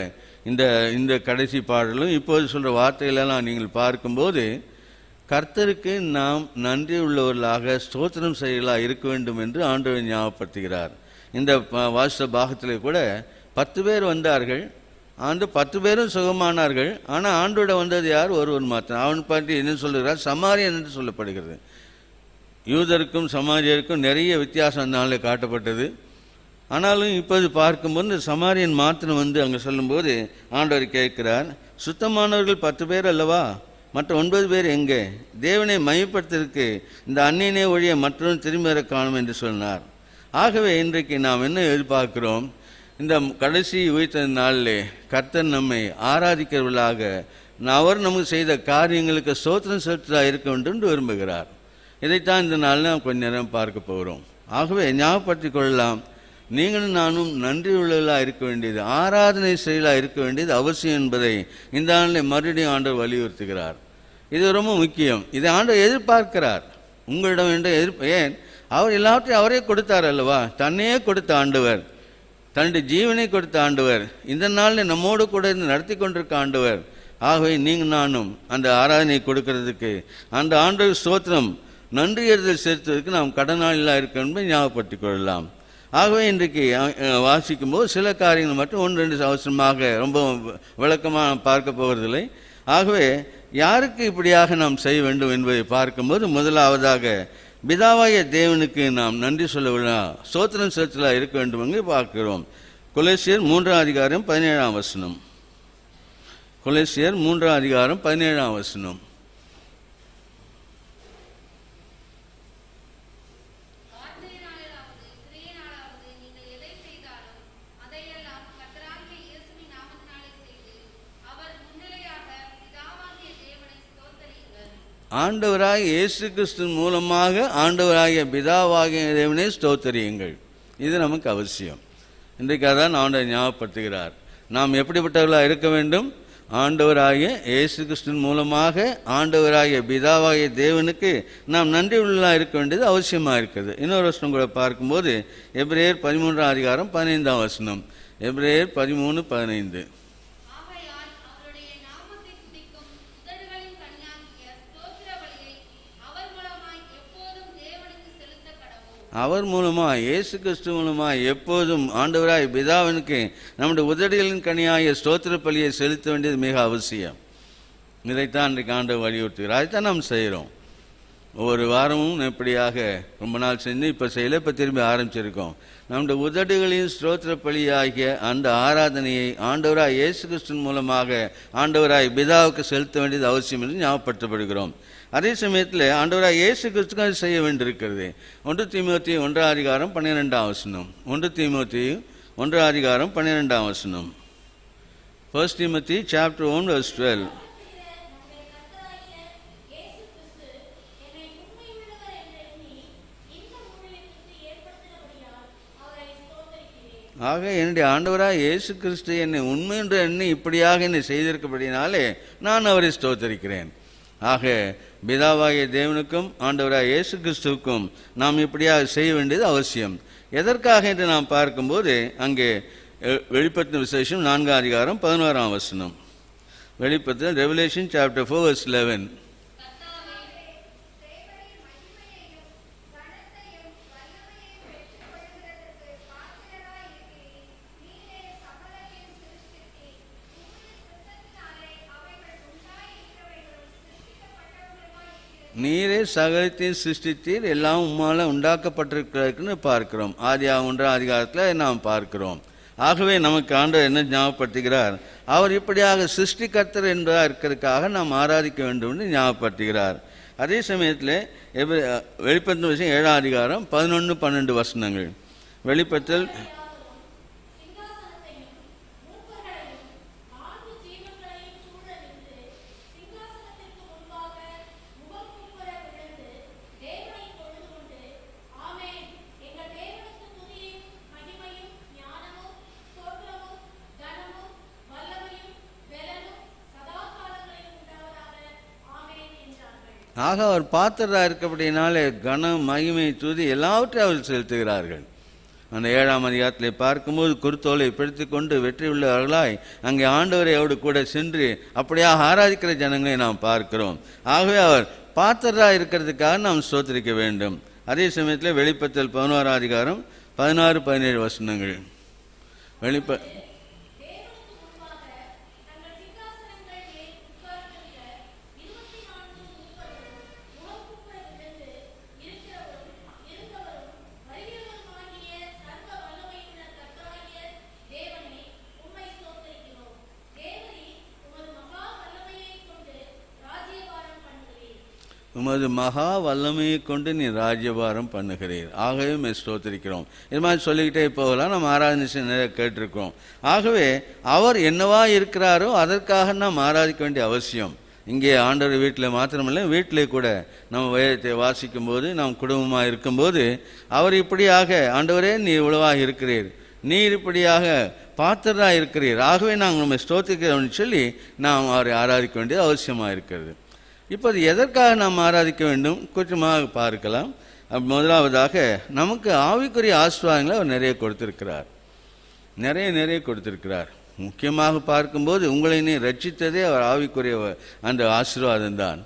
இந்த கடைசி பாடலும் இப்போது சொல்கிற வார்த்தைகளெல்லாம் நீங்கள் பார்க்கும்போது கர்த்தருக்கு நாம் நன்றி உள்ளவர்களாக ஸ்தோத்திரம் செய்யலாக இருக்க வேண்டும் என்று ஆண்டவர் ஞாபகப்படுத்துகிறார். இந்த வாச பாகத்தில் கூட 10 பேர் வந்தார்கள். அந்த 10 பேரும் சுகமானார்கள். ஆனால் ஆண்டோட வந்தது யார்? ஒருவன் மாத்திரம். அவன் பற்றி என்ன சொல்லுகிறார்? சமாரியன் என்று சொல்லப்படுகிறது. யூதருக்கும் சமாரியருக்கும் நிறைய வித்தியாசம் அந்த நாளில் காட்டப்பட்டது. ஆனாலும் இப்போது பார்க்கும்போது இந்த சமாரியன் மாத்திரம் வந்து அங்கே சொல்லும்போது ஆண்டவர் கேட்கிறார், சுத்தமானவர்கள் 10 பேர் அல்லவா, மற்ற 9 பேர் எங்கே? தேவனை மையப்படுத்திற்கு இந்த அந்நியனே ஒழிய மற்றவன் திரும்பி வர காணும் என்று சொன்னார். ஆகவே இன்றைக்கு நாம் என்ன எதிர்பார்க்கிறோம்? இந்த கடைசி உயிர்த்த நாளிலே கர்த்தர் நம்மை ஆராதிக்கிறவர்களாக அவர் நமக்கு செய்த காரியங்களுக்கு ஸ்தோத்திரம் செலுத்ததாக இருக்க வேண்டும் என்று விரும்புகிறார். இதைத்தான் இந்த நாளில் நாம் கொஞ்ச நேரம் பார்க்க போகிறோம். ஆகவே ஞாபகப்படுத்தி கொள்ளலாம், நீங்களும் நானும் நன்றி உள்ளவர்களாக இருக்க வேண்டியது, ஆராதனை செயலாக இருக்க வேண்டியது அவசியம் என்பதை இந்த நாளில் மறுபடியும் ஆண்டவர் வலியுறுத்துகிறார். இது ரொம்ப முக்கியம். இதை ஆண்டவர் எதிர்பார்க்கிறார் உங்களிடம் ஏன்? அவர் எல்லாவற்றையும் அவரே கொடுத்தார் அல்லவா? தன்னையே கொடுத்த ஆண்டவர், தன்னுடைய ஜீவனை கொடுத்த ஆண்டவர், இந்த நாளில் நம்மோடு கூட இருந்து நடத்தி கொண்டிருக்க ஆண்டவர். ஆகவே நீங்கள் நானும் அந்த ஆராதனை கொடுக்கறதுக்கு, அந்த ஆண்டவர் ஸ்தோத்திரம் நன்றி எறிதல் செலுத்துவதற்கு நாம் கடனாளிகளாக இருக்க என்பதை ஞாபகப்படுத்திக் கொள்ளலாம். ஆகவே இன்றைக்கு வாசிக்கும்போது சில காரியங்கள் மட்டும் 1-2 அவசரமாக ரொம்ப விளக்கமாக பார்க்க போவதில்லை. ஆகவே யாருக்கு இப்படியாக நாம் செய்ய வேண்டும் என்பதை பார்க்கும்போது முதலாவதாக பிதாவாய தேவனுக்கு நாம் நன்றி சொல்ல ஸ்தோத்திரம் செலுத்தலாக இருக்க வேண்டும் என்று பார்க்கிறோம். கொலோசியர் 3ஆம் அதிகாரம் 17ஆம் வசனம். கொலோசியர் 3ஆம் அதிகாரம் 17ஆம் வசனம். ஆண்டவராக இயேசு கிறிஸ்து மூலமாக ஆண்டவராகிய பிதாவாகிய தேவனை ஸ்தோத்தரியுங்கள். இது நமக்கு அவசியம். இன்றைக்கு அதான் ஆண்டவர் ஞாபகப்படுத்துகிறார். நாம் எப்படிப்பட்டவர்களாக இருக்க வேண்டும்? ஆண்டவராகிய இயேசு கிறிஸ்து மூலமாக ஆண்டவராகிய பிதாவாகிய தேவனுக்கு நாம் நன்றி உள்ளதாக இருக்க வேண்டியது அவசியமாக இருக்குது. இன்னொரு வசனம் கூட பார்க்கும்போது எபிரேயர் 13ஆம் அதிகாரம் 15ஆம் வசனம். எபிரேயர் 13:15. அவர் மூலமாக, இயேசு கிறிஸ்து மூலமாக எப்போதும் ஆண்டவராய் பிதாவினுக்கு நம்முடைய உதடுகளின் கனியாகிய ஸ்தோத்திர பலியை செலுத்த வேண்டியது மிக அவசியம். இதைத்தான் இன்றைக்கு ஆண்டவர் வலியுறுத்துகிறார். அதைத்தான் நாம் செய்கிறோம். ஒவ்வொரு வாரமும் இப்படியாக ரொம்ப நாள் செஞ்சு இப்போ செய்யலை, இப்போ திரும்பி ஆரம்பிச்சிருக்கோம். நம்முடைய உதடுகளின் ஸ்தோத்திர பலியாகிய அந்த ஆராதனையை ஆண்டவராய் இயேசு கிறிஸ்து மூலமாக ஆண்டவராய் பிதாவுக்கு செலுத்த வேண்டியது அவசியம் என்று ஞாபகப்படுத்தப்படுகிறோம். அதே சமயத்தில் ஆண்டவராக இயேசு கிறிஸ்துக்கு செய்ய வேண்டியிருக்கிறது. 1 தீமோத்தேயு 1ஆம் அதிகாரம் 12ஆம் வசனம். 1 தீமோத்தேயு 1ஆம் அதிகாரம் 12ஆம் வசனம். 1 Timothy chapter 1 verse 12. ஆக என்னுடைய ஆண்டவராக இயேசு கிறிஸ்து என்னை உண்மை என்று எண்ணி இப்படியாக என்னை செய்திருக்கபடினாலே நான் அவரை ஸ்தோத்தரிக்கிறேன். ஆக பிதாவாகிய தேவனுக்கும் ஆண்டவராக இயேசு கிறிஸ்துவுக்கும் நாம் இப்படியாக செய்ய வேண்டியது அவசியம். எதற்காக என்று நாம் பார்க்கும்போது அங்கே வெளிப்படுத்தின விசேஷம் 4ஆம் அதிகாரம் 11ஆம் வசனம். வெளிப்படுத்தின ரெவலேஷன் சாப்டர் 4 verse 11. நீரே சகலத்தையும் சிருஷ்டித்தீர், எல்லாம் உம்மால உண்டாக்கப்பட்டிருக்கிறதுன்னு பார்க்கிறோம். ஆதியாகமம் 1ஆம் அதிகாரத்தில் நாம் பார்க்கிறோம். ஆகவே நமக்கு ஆண்டவர் என்ன ஞாபகப்படுத்துகிறார்? அவர் இப்படியாக சிருஷ்டிகர்த்தர் என்பதாக இருக்கிறதுக்காக நாம் ஆராதிக்க வேண்டும் என்று ஞாபகப்படுத்துகிறார். அதே சமயத்தில் வெளிப்படுத்தின விஷயம் 7ஆம் அதிகாரம் 11-12 வசனங்கள். வெளிப்படுத்தல் ஆக அவர் பாத்திரராக இருக்கப்படினாலே கனம், மகிமை, துதி எல்லாவற்றையும் அவர் செலுத்துகிறார்கள். அந்த 7ஆம் அதிகாரத்தில் பார்க்கும்போது குருத்தோலை பிடித்து கொண்டு வெற்றி உள்ளவர்களாய் அங்கே ஆண்டவரை அவரோடு கூட சென்று அப்படியாக ஆராதிக்கிற ஜனங்களை நாம் பார்க்கிறோம். ஆகவே அவர் பாத்திரராக இருக்கிறதுக்காக நாம் ஸ்தோத்திரிக்க வேண்டும். அதே சமயத்தில் வெளிப்படுத்தல் 11ஆம் அதிகாரம் 16-17 வசனங்கள். உமது மகா வல்லமையை கொண்டு நீ ராஜ்யபாரம் பண்ணுகிறீர். ஆகவே ஸ்தோத்திரிக்கிறோம். இது மாதிரி சொல்லிக்கிட்டே போகலாம். நம்ம ஆராதனை நிறைய கேட்டிருக்கிறோம். ஆகவே அவர் என்னவா இருக்கிறாரோ அதற்காக நாம் ஆராதிக்க வேண்டிய அவசியம். இங்கே ஆண்டவர் வீட்டில் மாத்திரமில்லை, வீட்டிலே கூட நம்ம வேதத்தை வாசிக்கும் போது, நாம் குடும்பமாக இருக்கும்போது அவர் இப்படியாக ஆண்டவரே நீர் இவ்வளவாக இருக்கிறீர், நீர் இப்படியாக பாத்திரராக இருக்கிறீர், ஆகவே நாங்கள் நம்ம ஸ்தோத்திரிக்கிறோம்னு சொல்லி நாம் அவரை ஆராதிக்க வேண்டியது அவசியமாக இருக்கிறது. இப்போது எதற்காக நாம் ஆராதிக்க வேண்டும் கொஞ்சமாக பார்க்கலாம். முதலாவதாக நமக்கு ஆவிக்குரிய ஆசீர்வாதங்களை அவர் நிறைய கொடுத்திருக்கிறார். நிறைய கொடுத்திருக்கிறார். முக்கியமாக பார்க்கும்போது உங்களை நீ ரட்சித்ததே அவர் ஆவிக்குரிய அந்த ஆசீர்வாதம் தான்.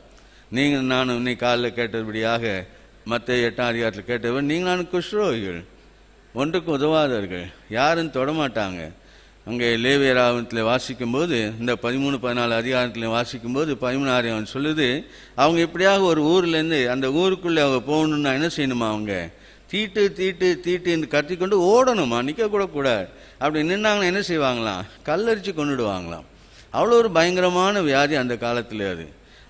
நீங்கள் நானும் இன்னைக்கு காலையில் கேட்டபடியாக மத்திய 8ஆம் அதிகாரத்தில் கேட்டவர், நீங்கள் நானும் குஷ்ரோகிகள், ஒன்றுக்கும் உதவாதவர்கள், யாரும் தொடமாட்டாங்க. அங்கே லேவியராகமத்தில் வாசிக்கும்போது இந்த 13-14 அதிகாரத்தில் வாசிக்கும்போது 13 அவன் சொல்லுது, அவங்க இப்படியாக ஒரு ஊர்லேருந்து அந்த ஊருக்குள்ளே அவங்க போகணுன்னா என்ன செய்யணுமா? அவங்க தீட்டுன்னு கத்திக்கொண்டு ஓடணுமா, நிற்கக்கூட கூடாது. அப்படி நின்னாங்கன்னா என்ன செய்வாங்களாம்? கல்லரிச்சு கொண்டுடுவாங்களாம். அவ்வளோ ஒரு பயங்கரமான வியாதி அந்த காலத்தில். அது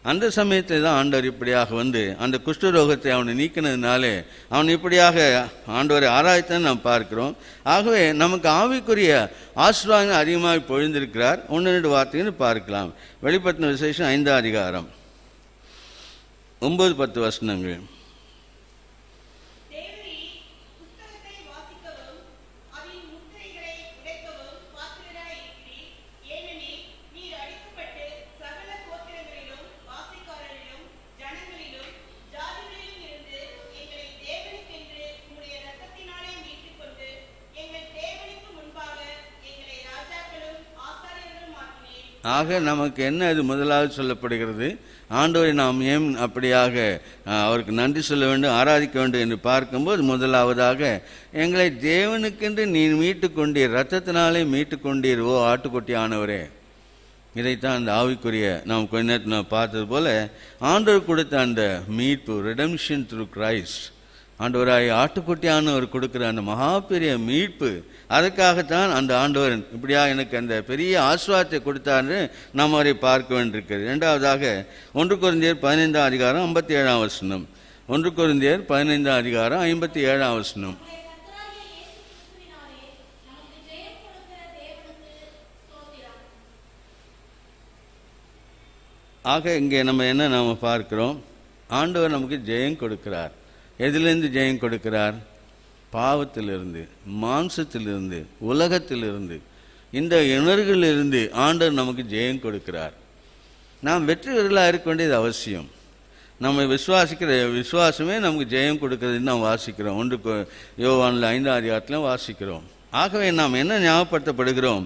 அந்த சமயத்தில் தான் ஆண்டவர் இப்படியாக வந்து அந்த குஷ்டரோகத்தை அவனை நீக்கினதுனாலே அவன் இப்படியாக ஆண்டவரை ஆராய்த்தான் நாம் பார்க்கிறோம். ஆகவே நமக்கு ஆவிக்குரிய ஆசீர்வாதங்கள் அதிகமாக பொழிந்திருக்கிறார். 1-2 வார்த்தைன்னு பார்க்கலாம். வெளிப்படுத்தின விசேஷம் 5ஆம் அதிகாரம் 9-10 வசனங்கள். ஆக நமக்கு என்ன அது முதலாவது சொல்லப்படுகிறது? ஆண்டவரை நாம் ஏன் அப்படியாக அவருக்கு நன்றி சொல்ல வேண்டும், ஆராதிக்க வேண்டும் என்று பார்க்கும்போது முதலாவதாக எங்களை தேவனுக்கென்று நீ மீட்டு கொண்டீர், இரத்தத்தினாலே மீட்டு கொண்டீர் ஓ ஆட்டுக்குட்டி ஆனவரே. இதைத்தான் அந்த ஆவிக்குரிய நாம் கொஞ்ச நேரத்தில் நாம் பார்த்தது போல ஆண்டவர் கொடுத்த அந்த மீட்பு, ரிடம்ஷன் த்ரூ கிரைஸ்ட், ஆண்டவராய் ஆட்டுக்குட்டியானவர் கொடுக்குற அந்த மகா பெரிய மீட்பு, அதுக்காகத்தான் அந்த ஆண்டவர் இப்படியா எனக்கு அந்த பெரிய ஆசீர்வாதத்தை கொடுத்தார்னு நாம் அவரை பார்க்க வேண்டியிருக்கிறது. இரண்டாவதாக 1 கொரிந்தியர் 15ஆம் அதிகாரம் 57ஆம் வசனம். 1 கொரிந்தியர் 15ஆம் அதிகாரம் 57ஆம் வசனம். ஆக இங்கே நம்ம என்ன நாம் பார்க்கிறோம்? ஆண்டவர் நமக்கு ஜெயம் கொடுக்கிறார். எதிலிருந்து ஜெயம் கொடுக்கிறார்? பாவத்திலிருந்து, மாம்சத்திலிருந்து, உலகத்திலிருந்து, இந்த உணர்வுகளிலிருந்து ஆண்டவர் நமக்கு ஜெயம் கொடுக்கிறார். நாம் வெற்றிகளாக இருக்க வேண்டியது அவசியம். நம்ம விசுவாசிக்கிற விசுவாசமே நமக்கு ஜெயம் கொடுக்கறதுன்னு நாம் வாசிக்கிறோம். 1 யோவானில் 5ஆம் அதிகாரத்திலும் வாசிக்கிறோம். ஆகவே நாம் என்ன ஞாபகப்படுத்தப்படுகிறோம்?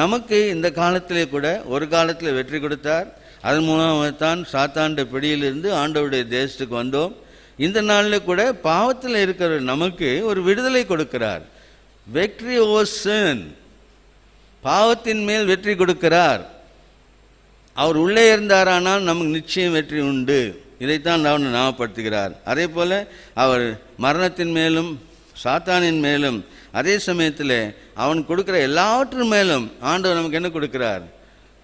நமக்கு இந்த காலத்திலே கூட ஒரு காலத்தில் வெற்றி கொடுத்தார். அதன் மூலமாகத்தான் சாத்தாண்ட பிடியிலிருந்து ஆண்டவருடைய தேசத்துக்கு வந்தோம். இந்த நாளில் கூட பாவத்தில் இருக்கிற நமக்கு ஒரு விடுதலை கொடுக்கிறார். வெற்றி ஓவர் சின், பாவத்தின் மேல் வெற்றி கொடுக்கிறார். அவர் உள்ளே இருந்தாரானால் நமக்கு நிச்சயம் வெற்றி உண்டு. இதைத்தான் அவர் ஞாபகப்படுத்துகிறார். அதே போல் அவர் மரணத்தின் மேலும் சாத்தானின் மேலும் அதே சமயத்தில் அவன் கொடுக்குற எல்லாவற்றின் மேலும் ஆண்டவர் நமக்கு என்ன கொடுக்கிறார்?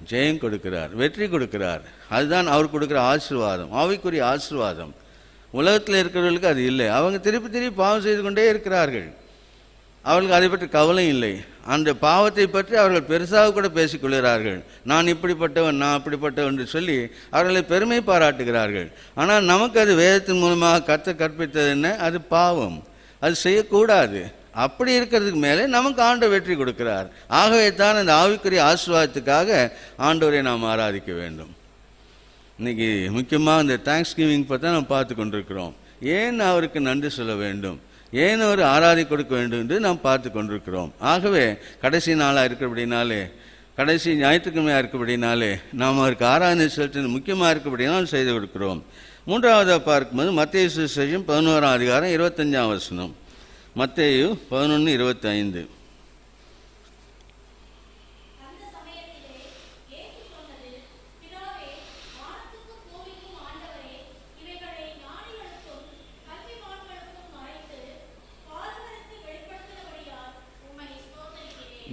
ஜெயம் கொடுக்கிறார், வெற்றி கொடுக்கிறார். அதுதான் அவர் கொடுக்குற ஆசீர்வாதம், ஆவிக்குரிய ஆசீர்வாதம். உலகத்தில் இருக்கிறவர்களுக்கு அது இல்லை. அவங்க திருப்பி திருப்பி பாவம் செய்து கொண்டே இருக்கிறார்கள். அவர்களுக்கு அதை பற்றி கவலை இல்லை. அந்த பாவத்தை பற்றி அவர்கள் பெருசாக கூட பேசிக்கொள்கிறார்கள். நான் இப்படிப்பட்டவன், நான் அப்படிப்பட்டவன் என்று சொல்லி அவர்களை பெருமை பாராட்டுகிறார்கள். ஆனால் நமக்கு அது வேதத்தின் மூலமாக கற்பித்தது என்ன? அது பாவம், அது செய்யக்கூடாது. அப்படி இருக்கிறதுக்கு மேலே நமக்கு ஆண்டவர் வெற்றி கொடுக்கிறார். ஆகவே தான் அந்த ஆவிக்குரிய ஆசீர்வாதத்துக்காக ஆண்டவரை நாம் ஆராதிக்க வேண்டும். இன்றைக்கி முக்கியமாக இந்த தேங்க்ஸ் கிவிங் பற்றி நாம் பார்த்து கொண்டிருக்கிறோம். ஏன் அவருக்கு நன்றி சொல்ல வேண்டும், ஏன் அவர் ஆராதி கொடுக்க வேண்டும் என்று நாம் பார்த்து கொண்டிருக்கிறோம். ஆகவே கடைசி நாளாக இருக்கிறபடினாலே, கடைசி ஞாயிற்றுக்கிழமையாக இருக்கிறபடினாலே நாம் அவருக்கு ஆராதனை செலுத்த முக்கியமாக இருக்கிறபடினால் செய்து கொடுக்கிறோம். மூன்றாவதாக பார்க்கும்போது மத்தேயு சுவிசேஷம் 11ஆம் அதிகாரம் 25ஆம் வசனம். மத்தேயு 11:25.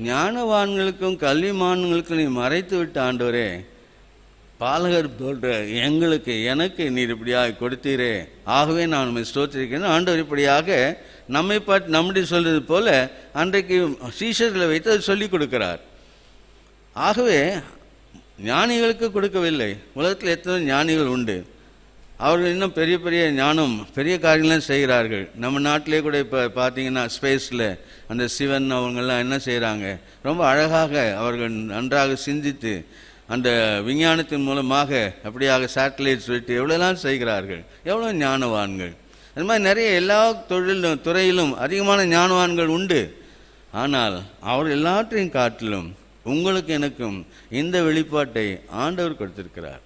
ஞானவான்களுக்கும் கல்விமான்களுக்கும் நீ மறைத்து விட்ட ஆண்டவரே, பாலகர் போன்ற எனக்கு நீர் இப்படியாக கொடுத்தீரே, ஆகவே நான் உண்மை ஸ்தோத்திரிக்கிறேன். ஆண்டவர் இப்படியாக நம்மை பார்த்து நம்முடைய சொல்றது போல அன்றைக்கு சீஷர்களை வைத்து அதை சொல்லிக் கொடுக்கிறார். ஆகவே ஞானிகளுக்கு கொடுக்கவில்லை. உலகத்தில் எத்தனை ஞானிகள் உண்டு, அவர்கள் இன்னும் பெரிய பெரிய ஞானம், பெரிய காரியங்கள்லாம் செய்கிறார்கள். நம்ம நாட்டிலே கூட இப்போ பார்த்தீங்கன்னா ஸ்பேஸில் அந்த சிவன் அவங்கெல்லாம் என்ன செய்கிறாங்க, ரொம்ப அழகாக அவர்கள் நன்றாக சிந்தித்து அந்த விஞ்ஞானத்தின் மூலமாக அப்படியாக சேட்டலைட்ஸ் விட்டு எவ்வளோலாம் செய்கிறார்கள். எவ்வளோ ஞானவான்கள். அது மாதிரி நிறைய எல்லா துறையிலும் அதிகமான ஞானவான்கள் உண்டு. ஆனால் அவர் எல்லாற்றையும் காட்டிலும் உங்களுக்கு எனக்கும் இந்த வெளிப்பாட்டை ஆண்டவர் கொடுத்திருக்கிறார்.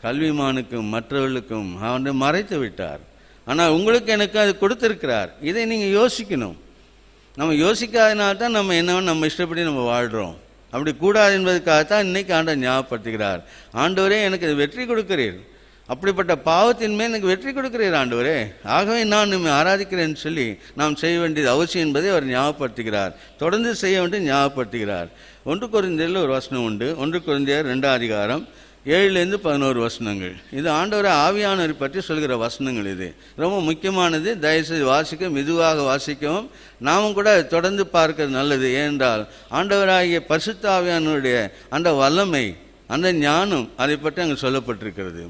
கல்விமானுக்கும் மற்றவர்களுக்கும் அவனை மறைத்து விட்டார். ஆனால் உங்களுக்கு எனக்கு அது கொடுத்திருக்கிறார். இதை நீங்கள் யோசிக்கணும். நம்ம யோசிக்காதனால்தான் நம்ம நம்ம இஷ்டப்படி நம்ம வாழ்கிறோம். அப்படி கூடாது என்பதற்காகத்தான் இன்னைக்கு ஆண்டவர் ஞாபகப்படுத்துகிறார். ஆண்டவரே எனக்கு வெற்றி கொடுக்கிறீர், அப்படிப்பட்ட பாவத்தின் மேல் எனக்கு வெற்றி கொடுக்கிறீர் ஆண்டவரே, ஆகவே நான் நம்மை ஆராதிக்கிறேன்னு சொல்லி நாம் செய்ய வேண்டியது அவசியம் என்பதை அவர் ஞாபகப்படுத்துகிறார். தொடர்ந்து செய்ய வேண்டிய ஞாபகப்படுத்துகிறார். 1 கொரிந்தியரில் ஒரு வசனம் உண்டு. 1 கொரிந்தியர் 2ஆம் அதிகாரம் 7-11 வசனங்கள். இது ஆண்டவரை ஆவியானவரை பற்றி சொல்கிற வசனங்கள். இது ரொம்ப முக்கியமானது. தயவுசெய்து வாசிக்க, மெதுவாக வாசிக்கவும். நாமும் கூட தொடர்ந்து பார்க்கிறது நல்லது. ஏனென்றால் ஆண்டவராகிய பரிசுத்த ஆவியானவருடைய அந்த வல்லமை, அந்த ஞானம், அதை பற்றி அங்கே சொல்லப்பட்டிருக்கிறது.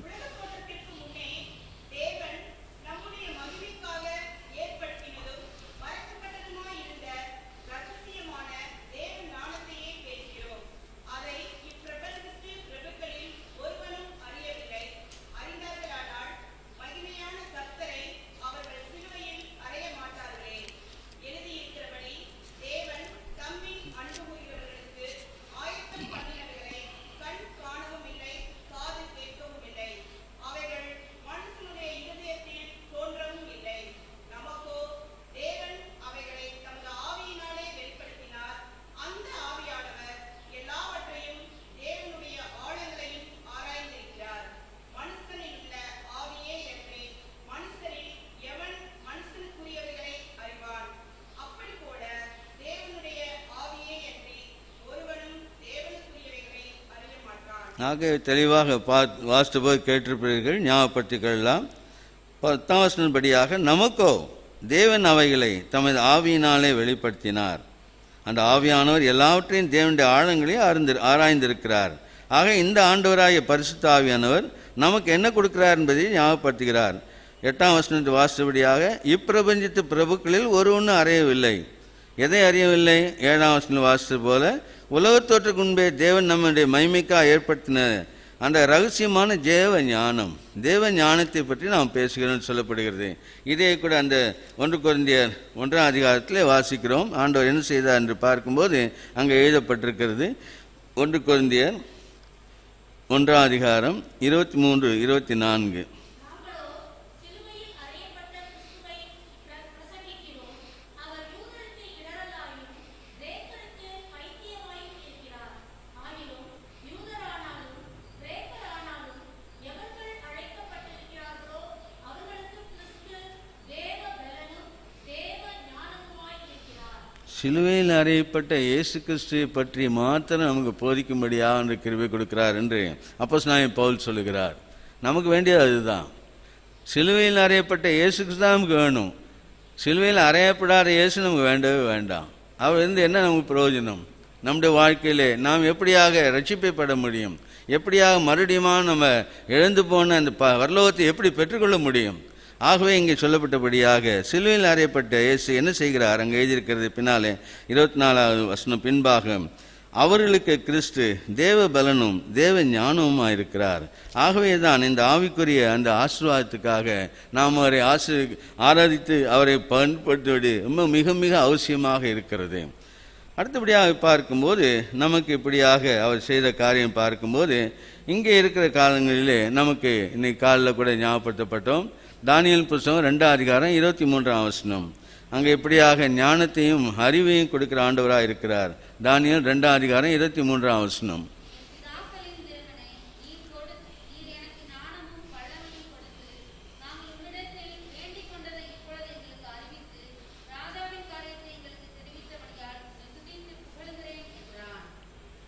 ஆக தெளிவாக வாசித்த போது கேட்டிருப்பீர்கள், ஞாபகப்படுத்திக்கலாம். 10ஆம் வசனப்படியாக நமக்கோ தேவன் அவைகளை தமது ஆவியினாலே வெளிப்படுத்தினார். அந்த ஆவியானவர் எல்லாவற்றையும் தேவனுடைய ஆழங்களையும் ஆராய்ந்திருக்கிறார். ஆக இந்த ஆண்டவராகிய பரிசுத்த ஆவியானவர் நமக்கு என்ன கொடுக்கிறார் என்பதை ஞாபகப்படுத்துகிறார். 8ஆம் வசனத்தை வாசித்தபடியாக இப்பிரபஞ்சத்து பிரபுக்களில் ஒருவனும் அறியவில்லை. எதை அறியவில்லை? 7ஆம் வசனம் வாசித்தது போல உலகத்தோற்றுக்கு முன்பே தேவன் நம்முடைய மகிமைக்காக ஏற்படுத்தின அந்த ரகசியமான தேவ ஞானத்தை பற்றி நாம் பேசுகிறோம் சொல்லப்படுகிறது. இதே கூட அந்த 1 கொரிந்தியர் 1ஆம் அதிகாரத்தில் வாசிக்கிறோம். ஆண்டவர் என்ன செய்தார் என்று பார்க்கும்போது அங்கே எழுதப்பட்டிருக்கிறது. 1 கொரிந்தியர் 1ஆம் அதிகாரம் 23-24. சிலுவையில் அறையப்பட்ட இயேசு கிறிஸ்துவை பற்றி மாத்திரம் நமக்கு போதிக்கும்படியாக என்று கிருபை கொடுக்கிறார் என்று அப்போஸ்தலனாகிய பவுல் சொல்லுகிறார். நமக்கு வேண்டியது அதுதான். சிலுவையில் அறையப்பட்ட இயேசு கிறிஸ்து தான் நமக்கு வேணும். சிலுவையில் அறையப்படாத இயேசு நமக்கு வேண்டவே வேண்டாம். அவர் இருந்து என்ன நமக்கு பிரயோஜனம்? நம்முடைய வாழ்க்கையிலே நாம் எப்படியாக ரட்சிப்பை பெற முடியும்? எப்படியாக மறுபடியும் நம்ம இழந்து போன அந்த பரலோகத்தை எப்படி பெற்றுக்கொள்ள முடியும்? ஆகவே இங்கே சொல்லப்பட்டபடியாக சிலுவையில் அறையப்பட்ட இயேசு என்ன செய்கிறார்? அங்கே எழுதியிருக்கிறது பின்னாலே 24வது வசனம் பின்பாக, அவர்களுக்கு கிறிஸ்து தேவ பலனும் தேவ ஞானமுமாக இருக்கிறார். ஆகவே தான் இந்த ஆவிக்குரிய அந்த ஆசீர்வாதத்துக்காக நாம் அவரை ஆராதித்து அவரை பயன்படுத்துவது ரொம்ப மிக மிக அவசியமாக இருக்கிறது. அடுத்தபடியாக பார்க்கும்போது நமக்கு இப்படியாக அவர் செய்த காரியம் பார்க்கும்போது இங்கே இருக்கிற காலங்களிலே நமக்கு இன்னைக்கு காலையில் கூட ஞாபகப்படுத்தப்பட்டோம். தானியேல் புத்தகம் 2ஆம் அதிகாரம் 23ஆம் வசனம். அங்கே இப்படியாக ஞானத்தையும் அறிவையும் கொடுக்கிற ஆண்டவராக இருக்கிறார். தானியேல் 2ஆம் அதிகாரம் 23ஆம் வசனம்.